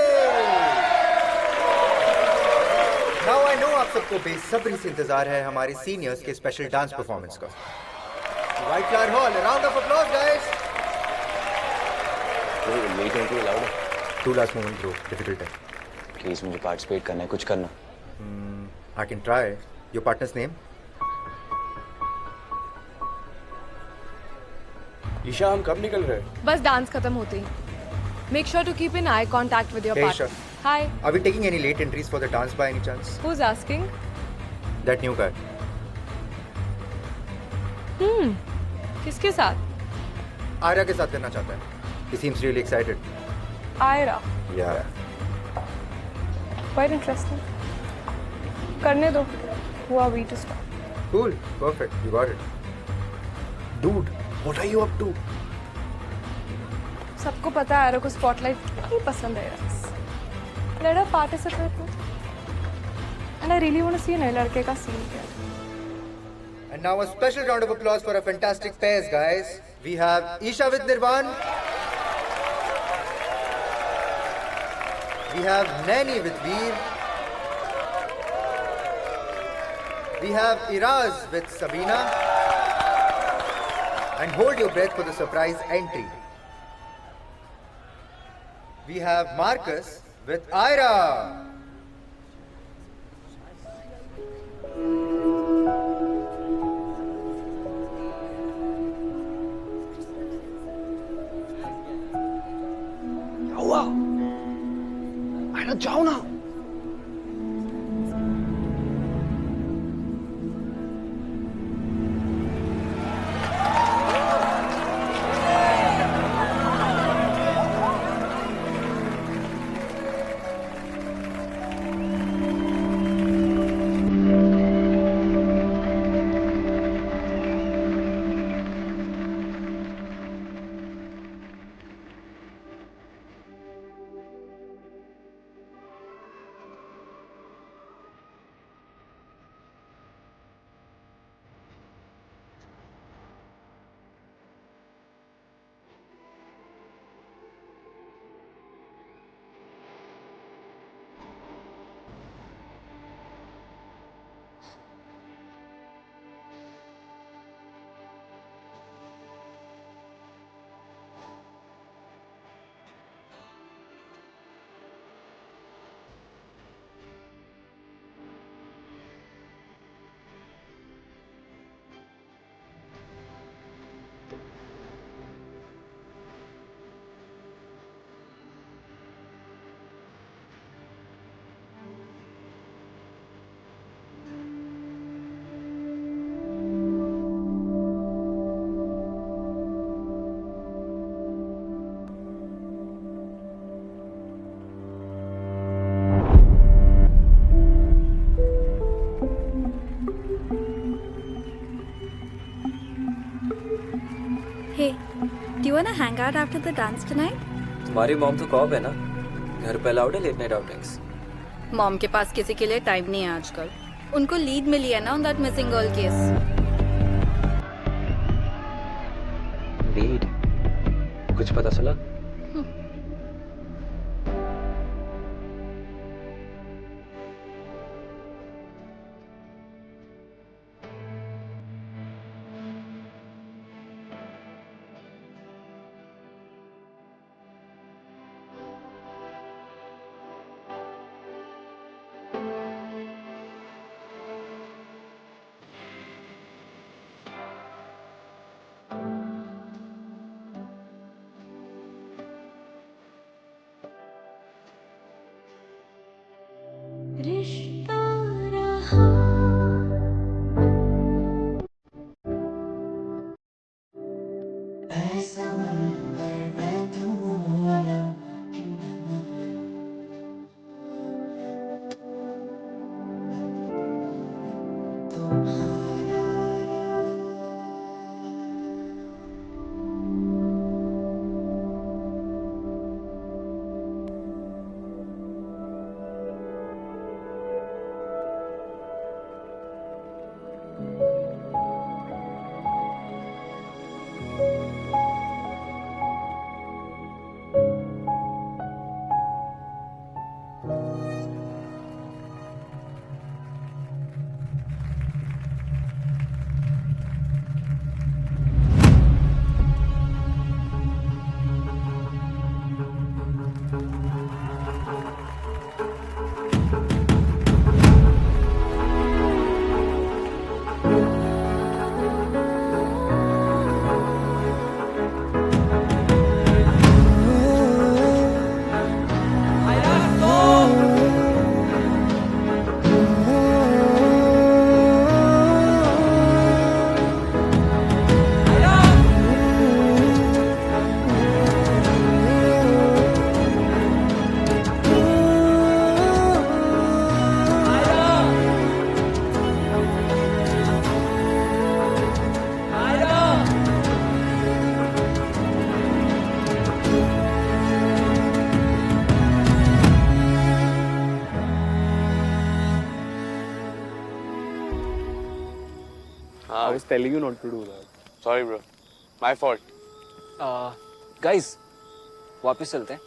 Now I know आप सबको बेसब्री से इंतजार है हमारे सीनियर्स के स्पेशल डांस परफॉर्मेंस का। White Flower Hall, a round of applause, guys. मेरी कंट्री अलाउड है? Two last moment, bro. Difficult है। प्लीज मुझे पार्टिसिपेट करना है, कुछ करना। I can try. Your partner's name? Isha, हम कब निकल रहे हैं? बस डांस खत्म होते ही। Make sure to keep in eye contact with your Hey, partner. Isha. Hi. Are we taking any late entries for the dance by any chance? Who's asking? That new guy. किसके साथ? आर्या के साथ करना चाहता है। He seems really excited. Ira. Yeah. Quite interesting. करने दो। Who are we to stop? Cool. Perfect. You got it. Dude, what are you up to? सबको पता है आयरा को स्पॉटलाइट कितनी पसंद है यार। Let her participate with. And I really want to see नए लड़के का scene क्या है। And now a special round of applause for our fantastic pairs, guys. We have Isha with Nirvan. We have Naini with Veer. We have Iraz with Sabina. And hold your breath for the surprise entry. We have Marcus with Ira. क्या हुआ? आयरा जाओ ना। Hey, do you wanna hang out after the dance tonight? तुम्हारी mom तो corp है ना, घर पे अलाउड है लेट नाइट आउटिंग्स? मॉम के पास किसी के लिए टाइम नहीं है आजकल। उनको लीड मिली है ना on that missing girl case. Lead? कुछ पता चला? I was telling you not to do that. Sorry, bro. My fault. Guys वापस चलते हैं.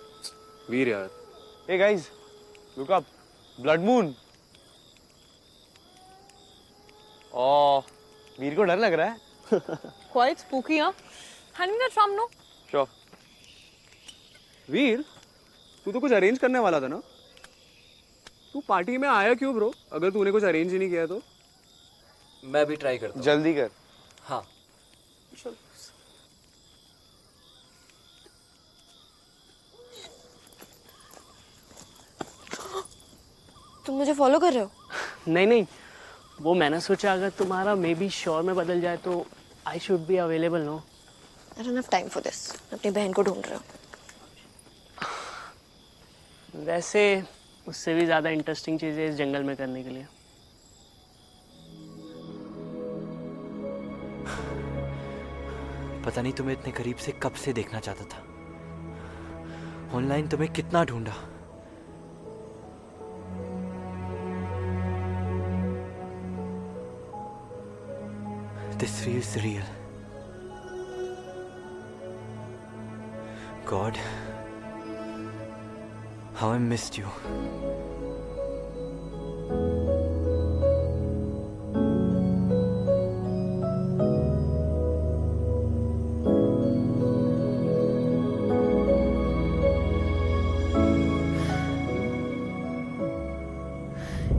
वीर यार. Hey guys, look up. Blood moon. Oh, वीर को डर लग रहा है. Quite spooky, huh? Hand me that tram, no? Sure. वीर, तू तो कुछ अरेंज करने वाला था ना? तू पार्टी में आया क्यों ब्रो? अगर तूने कुछ अरेंज ही नहीं किया तो? मैं भी ट्राई करता हूँ. जल्दी कर. हाँ. तुम मुझे फॉलो कर रहे हो? नहीं नहीं, वो मैंने सोचा अगर तुम्हारा मे बी श्योर में बदल जाए तो I should be available. No, I don't have time for this. अपनी बहन को ढूंढ रहे हो? वैसे उससे भी ज़्यादा इंटरेस्टिंग चीज़ें इस जंगल में करने के लिए. पता नहीं तुम्हें इतने करीब से कब से देखना चाहता था. ऑनलाइन तुम्हें कितना ढूंढा. This feels real. God, how I missed you.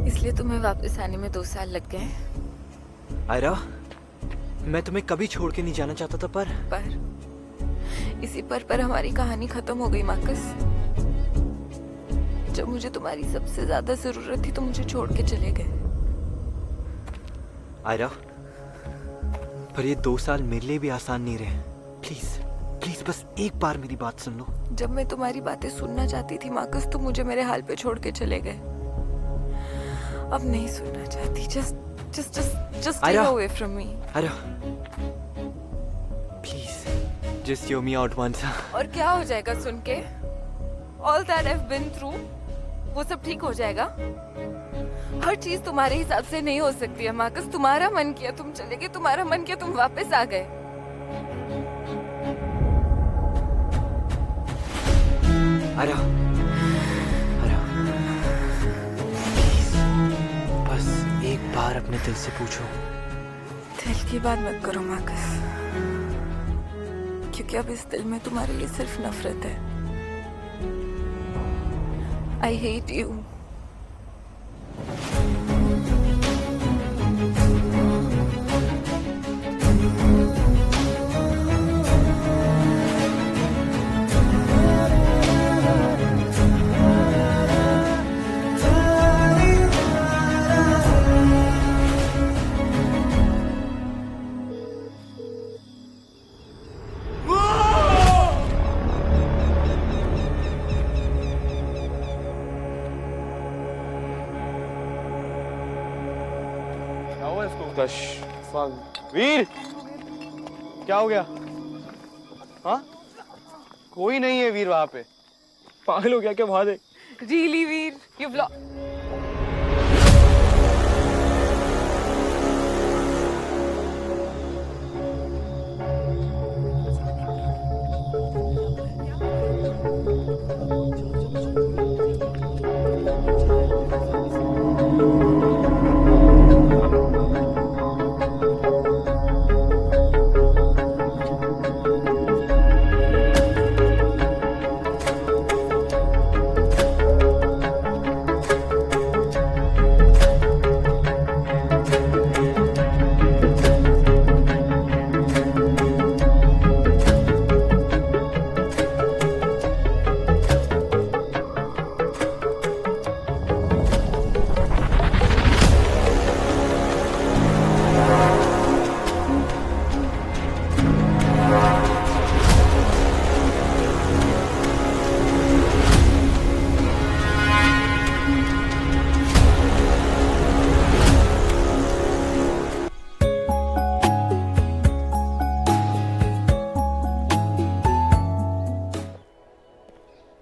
इसलिए तुम्हें वापस आने में 2 साल लग गए. आयरा, मैं तुम्हें कभी छोड़ के नहीं जाना चाहता था, पर इसी पर हमारी कहानी खत्म हो गई मार्कस. जब मुझे तुम्हारी सबसे ज्यादा जरूरत थी तो मुझे छोड़ के चले गए. आयरा, पर ये 2 साल मेरे लिए भी आसान नहीं रहे. प्लीज प्लीज बस एक बार मेरी बात सुन लो. जब मैं तुम्हारी बातें सुनना चाहती थी मार्कस, तुम मुझे मेरे हाल पे छोड़ के चले गए. अब नहीं सुनना चाहती. Just stay away from me. Ira, please, just hear me out once. और क्या हो जाएगा सुन के? All that I've been through, वो सब ठीक हो जाएगा? हर चीज तुम्हारे हिसाब से नहीं हो सकती है मार्कस. तुम्हारा मन किया तुम चले गए, तुम्हारा मन किया तुम वापस आ गए. Ira, एक बार अपने दिल से पूछो. दिल की बात मत करो मार्कस, क्योंकि अब इस दिल में तुम्हारे लिए सिर्फ नफरत है. I hate you. वीर, क्या हो गया? हाँ, कोई नहीं है वीर वहां पे. पागल हो गया क्या? वहां देख. Really, वीर, you've lost.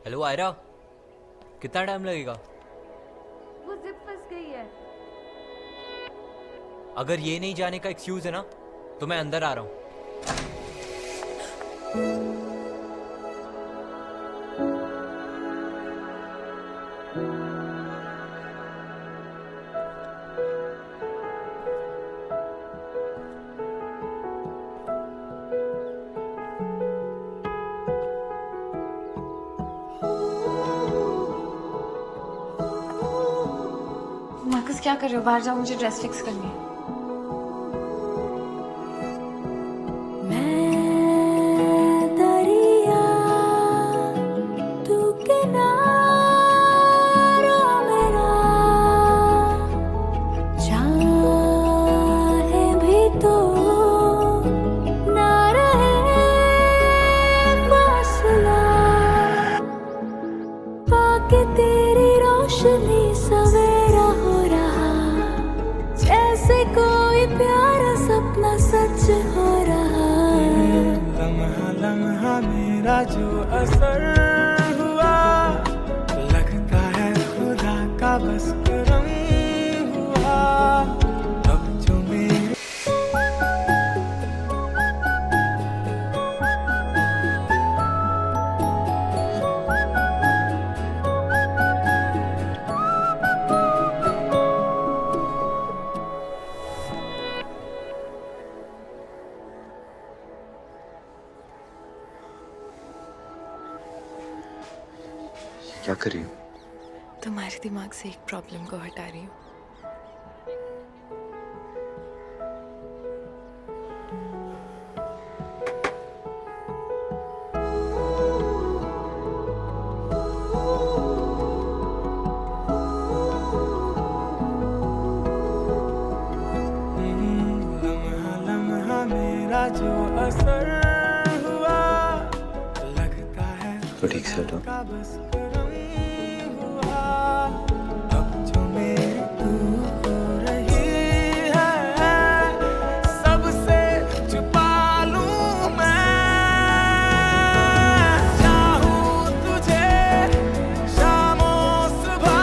हेलो आयरा, कितना टाइम लगेगा? वो जिप फंस गई है. अगर ये नहीं जाने का एक्सक्यूज है ना तो मैं अंदर आ रहा हूँ। मार्कस क्या कर रहे हो? बाहर जाओ, मुझे ड्रेस फिक्स करनी है। तेरी रोशनी सवेरा हो रहा, जैसे कोई प्यारा सपना सच हो रहा। लम्हा लम्हा मेरा जो असर हुआ, लगता है खुदा का बस करम हुआ। अब जो मेरे क्या कर रही हो? तुम्हारे दिमाग से एक प्रॉब्लम को हटा रही हूँ। लम्हा लम्हा मेरा जो असर हुआ, लगता है तो ठीक से हटो। का बस करम हुआ। अब जो मेरी तू हो रही है, सबसे छुपा लूं मैं। चाहूं तुझे शामों सुबह,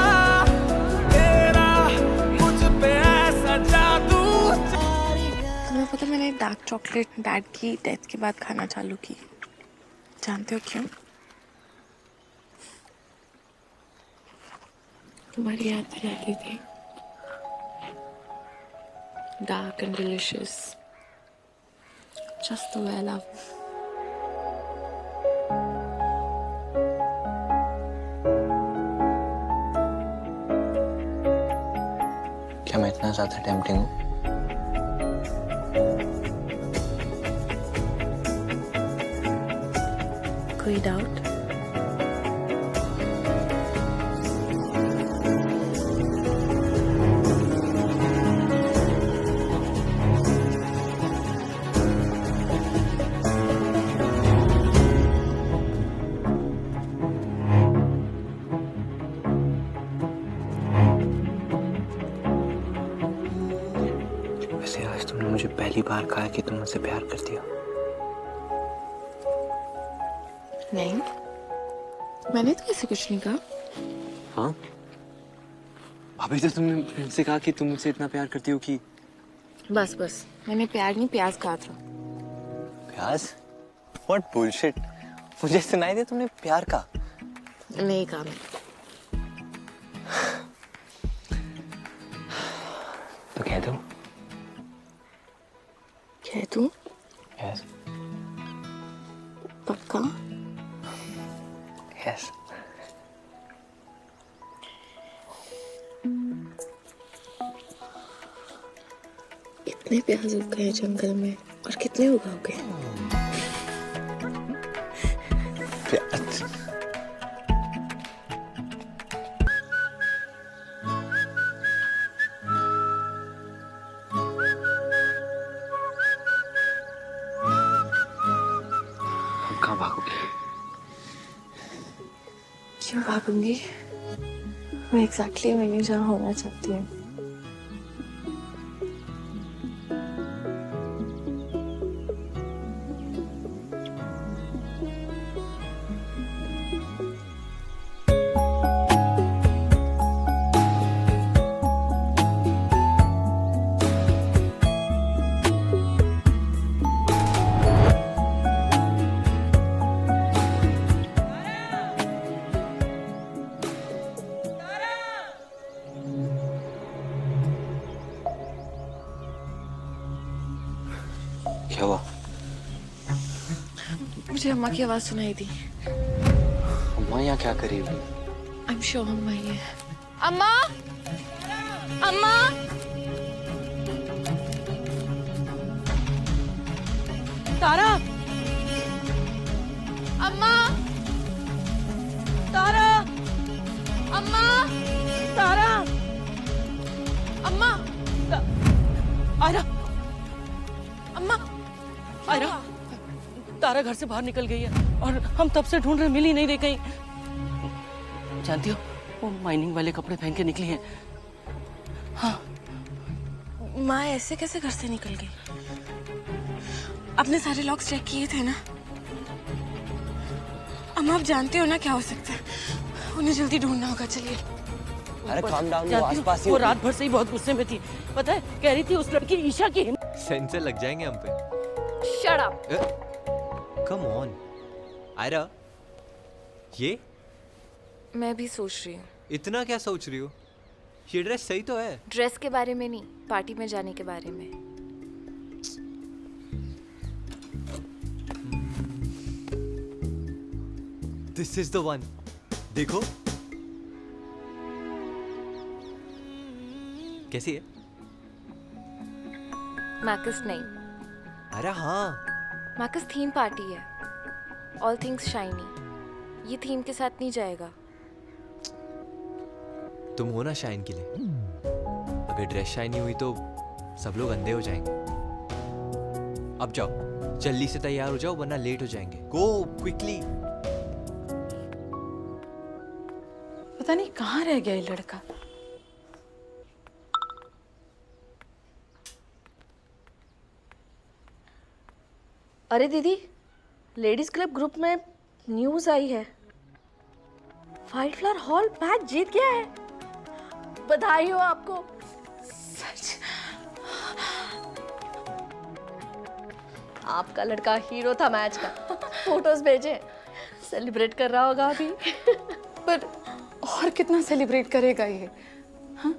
तेरा मुझ पे ऐसा जादू। तुम्हें पता, मैंने डार्क चॉकलेट डैड की डेथ के बाद खाना चालू की। जानते हो क्यों? तुम्हारी याद भी आती थी। Dark and delicious, just the way I love. क्या मैं इतना ज्यादा टेम्पटिंग हूँ? कोई डाउट? वैसे आज तुमने मुझे पहली बार कहा कि तुम मुझसे प्यार करती हो। नहीं, मैंने तो ऐसे कुछ नहीं कहा। हाँ, अभी तो तुमने मुझसे कहा कि तुम मुझसे इतना प्यार करती हो कि बस बस, मैंने प्यार नहीं प्याज कहा था। प्याज? What bullshit? मुझे सुनाई दे तुमने प्यार का। नहीं कहा मैं। तो कह दो। कह दूं? Yes. पक्का? Yes. कितने प्याज उग गए जंगल में और कितने उगाओगे? प्याज। हम कहाँ भागोगे? क्यों भागूंगी? मैं एग्जैक्टली वहीं जहाँ होना चाहती हूँ। क्या हुआ? मुझे अम्मा की आवाज सुनाई दी। अम्मा यहाँ क्या कर रही है? आई एम श्योर अम्मा ही है। अम्मा, अम्मा, तारा, अम्मा, तारा, अम्मा, तारा, अम्मा, आयरा, अम्मा, आयरा, तारा घर से बाहर निकल गई है और हम तब से ढूंढ रहे, मिल ही नहीं रही कहीं। जानती हो, वो माइनिंग वाले कपड़े पहन के निकली हैं। हाँ। माँ ऐसे कैसे घर से निकल गई? आपने सारे लॉक्स चेक किए थे ना? अम्मा आप जानते हो ना क्या हो सकता है? उन्हें जल्दी ढूंढना होगा। चलिए। अरे काम डाउन, वो जानती हो, आसपास ही वो होगी। रात भर से ही बहुत गुस्से में थी। पता है, कह रही थी उस लड़की ईशा की। सेंसर लग जाएंगे हम पे। Shut up. Come on Aira, ये मैं भी सोच रही हूँ। इतना क्या सोच रही हो? ये ड्रेस सही तो है। ड्रेस के बारे में नहीं, पार्टी में जाने के बारे में। This is the one. देखो कैसी है? मैकस नहीं, अरे हाँ, मैकस थीम पार्टी है। All things shiny. ये थीम के साथ नहीं जाएगा। तुम हो ना शाइन के लिए। अगर ड्रेस शाइनी हुई तो सब लोग अंधे हो जाएंगे। अब जाओ, जल्दी से तैयार हो जाओ वरना लेट हो जाएंगे। Go quickly. पता नहीं कहाँ रह गया ये लड़का। अरे दीदी, लेडीज क्लब ग्रुप में न्यूज आई है, व्हाइट फ्लावर हॉल मैच जीत गया है। बधाई हो आपको। सच? आपका लड़का हीरो था मैच का। फोटोज भेजे, सेलिब्रेट कर रहा होगा अभी। पर और कितना सेलिब्रेट करेगा ये? हाँ,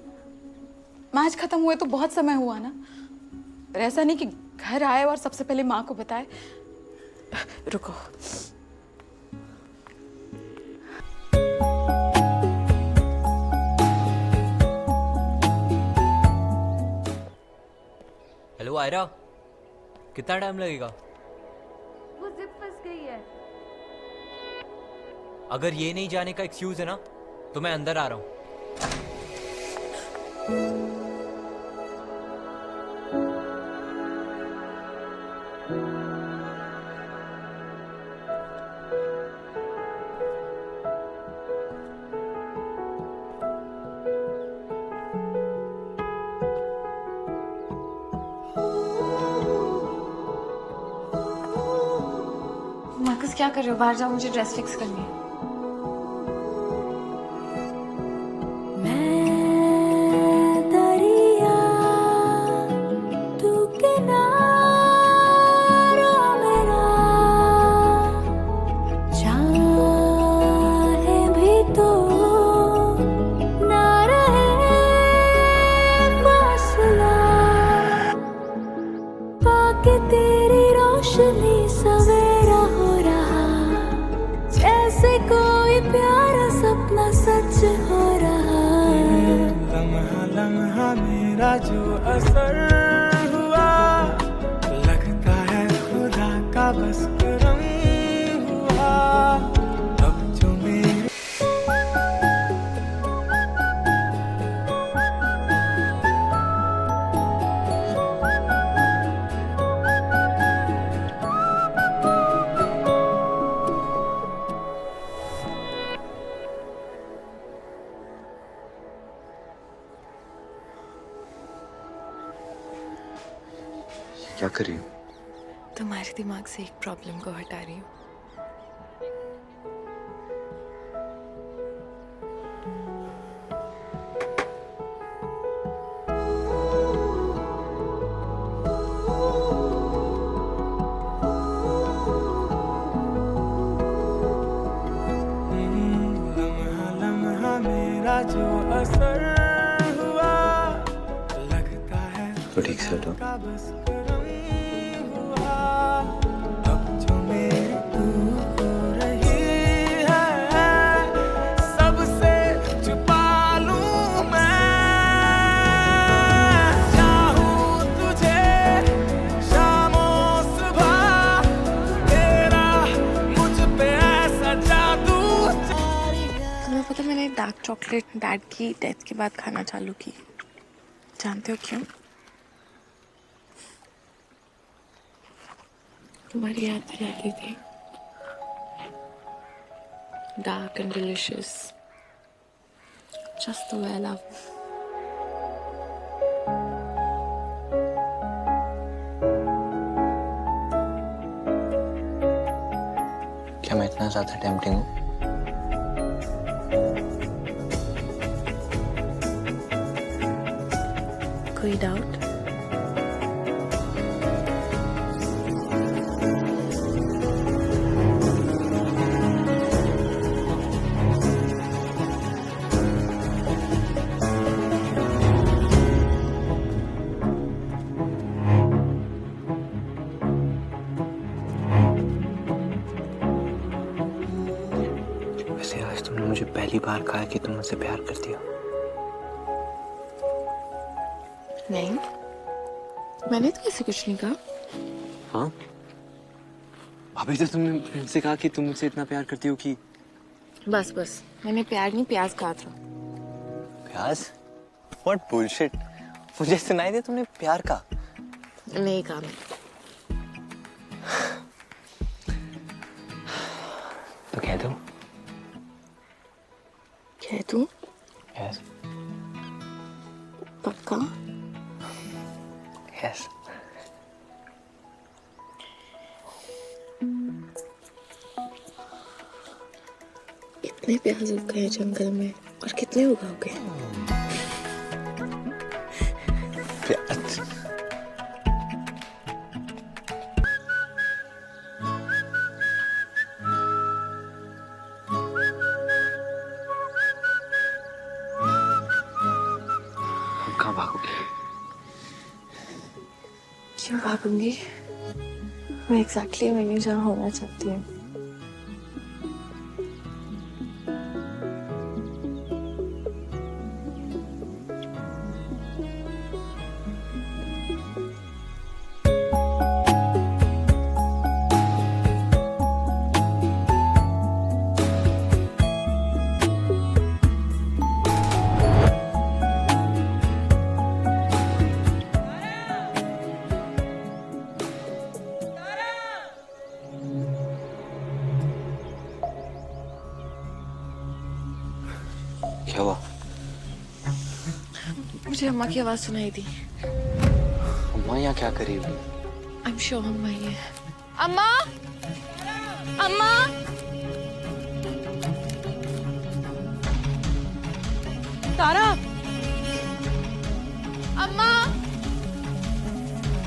मैच खत्म हुए तो बहुत समय हुआ ना। पर ऐसा नहीं कि घर आए और सबसे पहले माँ को बताए। रुको, हेलो आयरा, कितना टाइम लगेगा? वो जिप फंस गई है। अगर ये नहीं जाने का एक्सक्यूज है ना तो मैं अंदर आ रहा हूँ। मार्कस क्या कर रहे हो? बाहर जाओ, मुझे ड्रेस फिक्स करनी है। तेरी रोशनी सवेरा हो रहा, जैसे कोई प्यारा सपना सच हो रहा। लम्हा लम्हा मेरा जो असर हुआ, लगता है खुदा का बस करम हुआ। अब जो मेरे क्या कर रही हो? तुम्हारे दिमाग से एक प्रॉब्लम को हटा रही हूँ। लम्हा लम्हा मेरा जो असर हुआ, लगता है तो ठीक से हटो। का बस करम हुआ। चॉकलेट डैड की डेथ के बाद खाना चालू की। जानते हो क्यों? तुम्हारी याद आ जाती थी। Dark and delicious, just the way I love. क्या मैं इतना ज्यादा टेम्पटिंग हूँ? कोई डाउट? वैसे आज तुमने मुझे पहली बार कहा कि तुम मुझसे प्यार करती हो। नहीं, मैंने तो ऐसे कुछ नहीं कहा। हाँ, अभी तो तुमने मुझसे कहा कि तुम मुझसे इतना प्यार करती हो कि बस बस, मैंने प्यार नहीं प्याज कहा था। प्याज? What bullshit? मुझे सुनाई दे तुमने प्यार का। नहीं कहा मैंने। तो कह दो। कह दूं? Yes. पक्का? Yes. कितने प्याज उग गए जंगल में और कितने उगाओगे? प्याज? कहाँ भागोगे? क्यों भागूंगी? मैं एग्जैक्टली वहीं जहाँ होना चाहती हूँ। क्या हुआ? मुझे अम्मा की आवाज सुनाई दी। अम्मा यहाँ क्या कर रही है? I'm sure अम्मा ही है। अम्मा! अम्मा! तारा! अम्मा!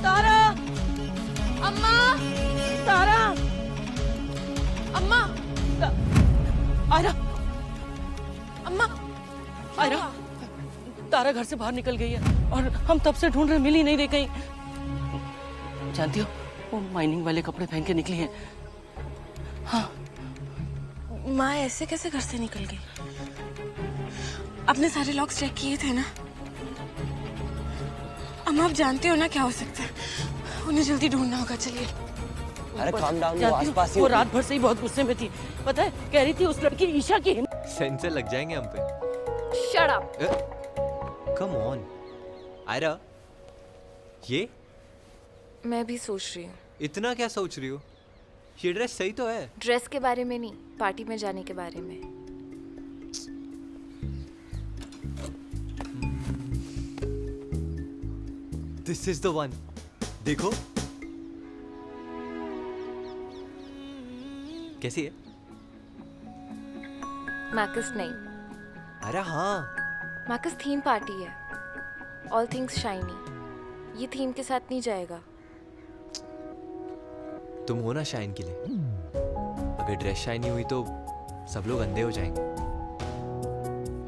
तारा! अम्मा! तारा! अम्मा! आयरा! अम्मा! आयरा! तारा घर से बाहर निकल गई है और हम तब से ढूंढ रहे, मिल ही नहीं रही कहीं। जानती हो, वो माइनिंग वाले कपड़े पहन के निकली है। हाँ। माँ ऐसे कैसे घर से निकल गई? अपने सारे लॉक्स चेक किए थे ना? अम्मा, आप जानते हो ना क्या हो सकता है? उन्हें जल्दी ढूंढना होगा। चलिए। अरे काम डाउन, वो जानती हो, आसपास ही वो होगी। रात भर से ही बहुत गुस्से में थी। पता है, कह रही थी उस लड़की ईशा की सेंसर लग जाएंगे हम पे। Shut up. Come on Aira, ये मैं भी सोच रही हूँ। इतना क्या सोच रही हो? ये ड्रेस सही तो है। ड्रेस के बारे में नहीं, पार्टी में जाने के बारे में। This is the one. देखो कैसी है? मैकस नहीं, अरे हाँ, मैकस थीम पार्टी है। All things shiny. ये थीम के साथ नहीं जाएगा। तुम हो ना शाइन के लिए। अगर ड्रेस शाइनी हुई तो सब लोग अंधे हो जाएंगे।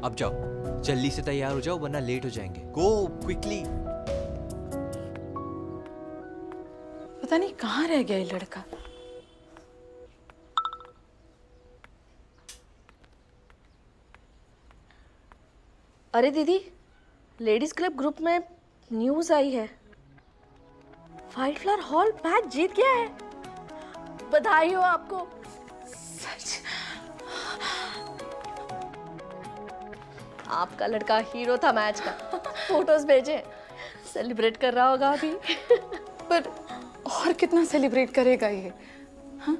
अब जाओ, जल्दी से तैयार हो जाओ वरना लेट हो जाएंगे। Go quickly. पता नहीं कहाँ रह गया ये लड़का। अरे दीदी, लेडीज क्लब ग्रुप में न्यूज आई है, वाइट फ्लावर हॉल मैच जीत गया है। बधाई हो आपको। सच? आपका लड़का हीरो था मैच का। फोटोज भेजे, सेलिब्रेट कर रहा होगा अभी। पर और कितना सेलिब्रेट करेगा ये? हाँ,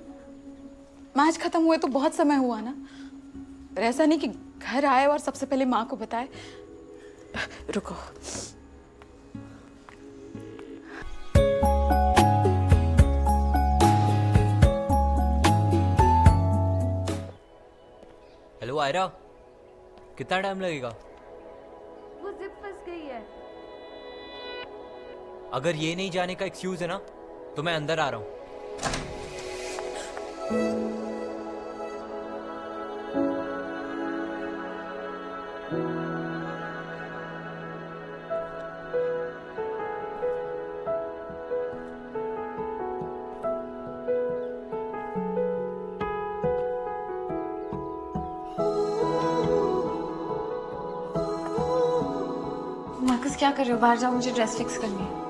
मैच खत्म हुए तो बहुत समय हुआ ना। पर ऐसा नहीं कि घर आए और सबसे पहले माँ को बताए। रुको, हेलो आयरा, कितना टाइम लगेगा? वो जिप फंस गई है। अगर ये नहीं जाने का एक्सक्यूज है ना तो मैं अंदर आ रहा हूँ। मार्कस क्या कर रहे हो? बाहर जाओ, मुझे ड्रेस फिक्स करनी है।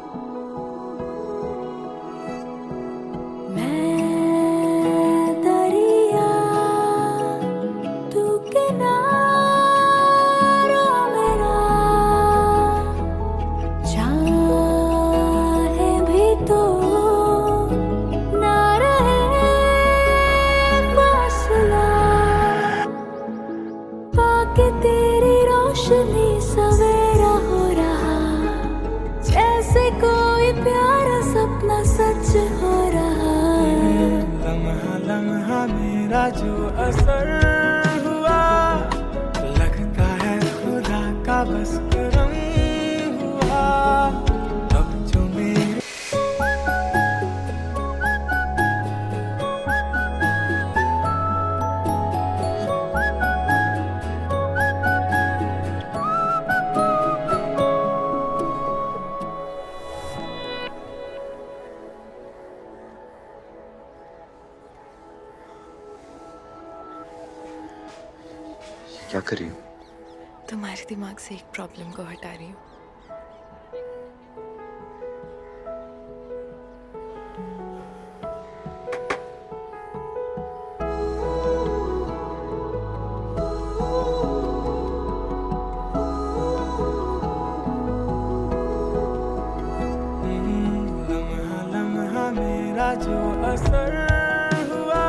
तेरी रोशनी सवेरा हो रहा, जैसे कोई प्यारा सपना सच हो रहा। लम्हा लम्हा मेरा जो असर हुआ, लगता है खुदा का बस करम हुआ। अब जो मेरे क्या कर रही हो? तुम्हारे दिमाग से एक प्रॉब्लम को हटा रही हूँ। लम्हा लम्हा मेरा जो असर हुआ,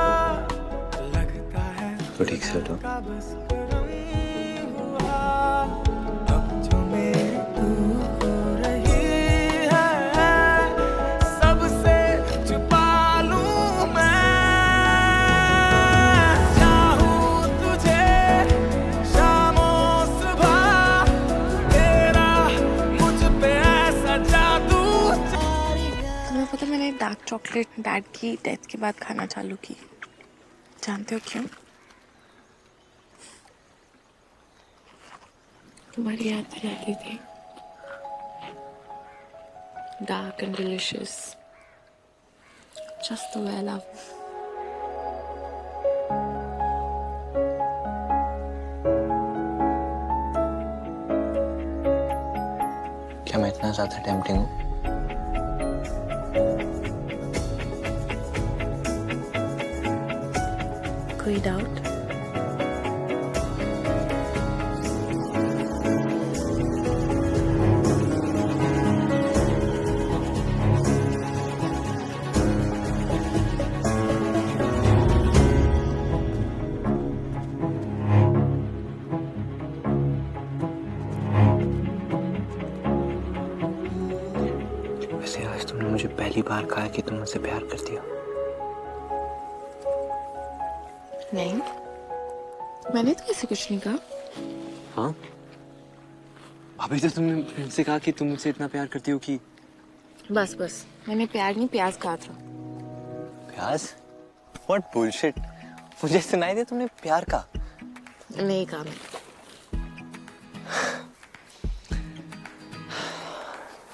लगता है तो ठीक से हटो। का बस करम हुआ। अब जो मेरी तू हो रही है, सबसे छुपा लूं मैं। चाहूं तुझे शामों सुबह, तेरा मुझ पे ऐसा जादू। तुम्हें पता, मैंने डार्क चॉकलेट डैड की डेथ के बाद खाना चालू की। जानते हो क्यों? तुम्हारी याद दिलाती थी। Dark and delicious, just the way I love. क्या मैं इतना ज्यादा टेम्पटिंग हूँ? कोई डाउट? वैसे आज तुमने मुझे पहली बार कहा कि तुम मुझसे प्यार करती हो। नहीं, मैंने तो ऐसे कुछ नहीं कहा। हाँ, अभी तो तुमने मुझसे कहा कि तुम मुझसे इतना प्यार करती हो कि बस बस, मैंने प्यार नहीं प्याज कहा था। प्याज? What bullshit. मुझे सुनाई दे तुमने प्यार का। नहीं कहा मैंने।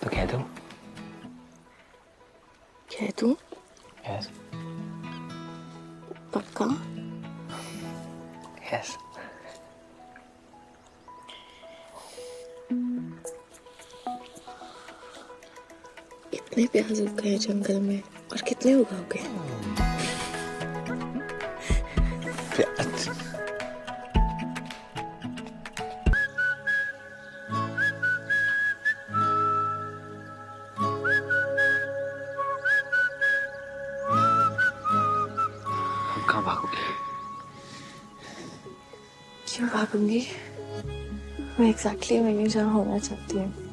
तो कह दो। कह दूं? यस। पक्का? यस। कितने प्याज उग गए जंगल में और कितने उगाओगे? प्याज। कहाँ भागोगे? क्यों भागूंगी? मैं एग्जैक्टली वहीं जहाँ होना चाहती हूँ।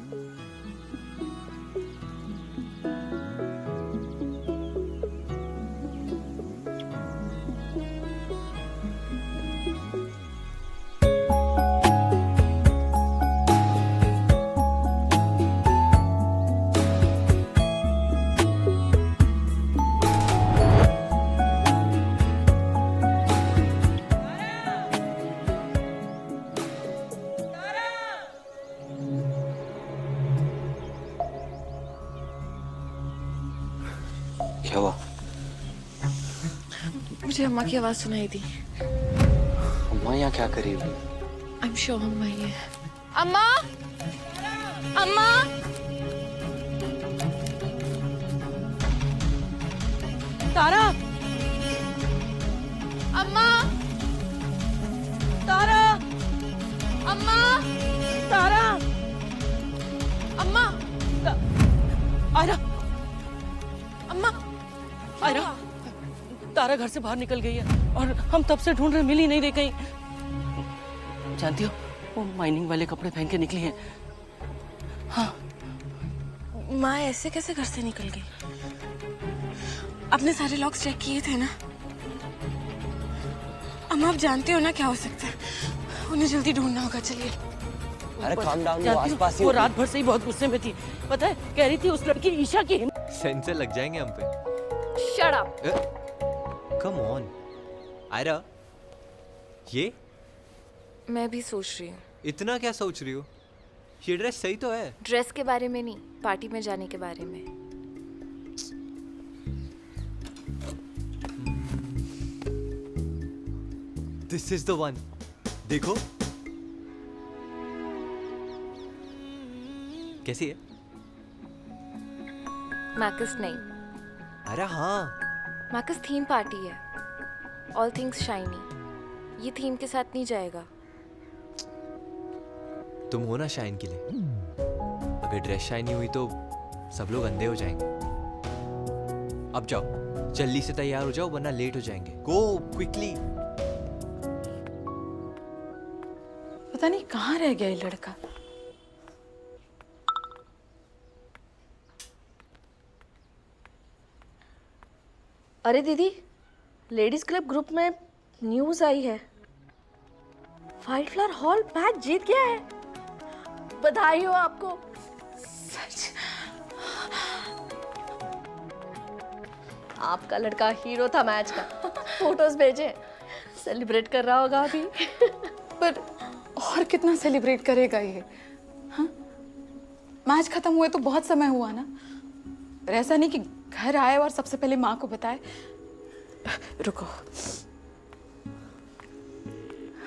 क्या हुआ? मुझे अम्मा की आवाज सुनाई दी। अम्मा यहाँ क्या कर रही है? आई एम श्योर अम्मा ही है। अम्मा, अम्मा, तारा, अम्मा, तारा, अम्मा, तारा, अम्मा, आयरा, अम्मा, आयरा, तारा घर से बाहर निकल गई है और हम तब से ढूंढ रहे, मिल ही नहीं रही कहीं। जानती हो, वो माइनिंग वाले कपड़े पहन के निकली हैं। हाँ। माँ ऐसे कैसे घर से निकल गई? आपने सारे लॉक्स चेक किए थे ना? अम्मा आप जानते हो ना क्या हो सकता है? उन्हें जल्दी ढूंढना होगा। चलिए। अरे काम डाउन, वो जानती हो, आसपास ही वो होगी। रात भर से ही बहुत गुस्से में थी। पता है, कह रही थी उस लड़की ईशा की। सेंसर लग जाएंगे हम पे। Shut up. Come on Aira, ये मैं भी सोच रही हूँ। इतना क्या सोच रही हो? ये ड्रेस सही तो है। ड्रेस के बारे में नहीं, पार्टी में जाने के बारे में। This is the one. देखो कैसी है? मैकस नहीं, अरे हाँ, मैकस थीम पार्टी है। All things shiny. ये थीम के साथ नहीं जाएगा। तुम हो ना शाइन के लिए। अगर ड्रेस शाइनी हुई तो सब लोग अंधे हो जाएंगे। अब जाओ, जल्दी से तैयार हो जाओ वरना लेट हो जाएंगे। Go quickly. पता नहीं कहाँ रह गया ये लड़का। अरे दीदी, लेडीज क्लब ग्रुप में न्यूज आई है, वाइट फ्लावर हॉल मैच जीत गया है। बधाई हो आपको। सच? आपका लड़का हीरो था मैच का। फोटोज भेजे, सेलिब्रेट कर रहा होगा अभी। पर और कितना सेलिब्रेट करेगा ये? हाँ, मैच खत्म हुए तो बहुत समय हुआ ना। और ऐसा नहीं कि घर आए और सबसे पहले माँ को बताए। रुको,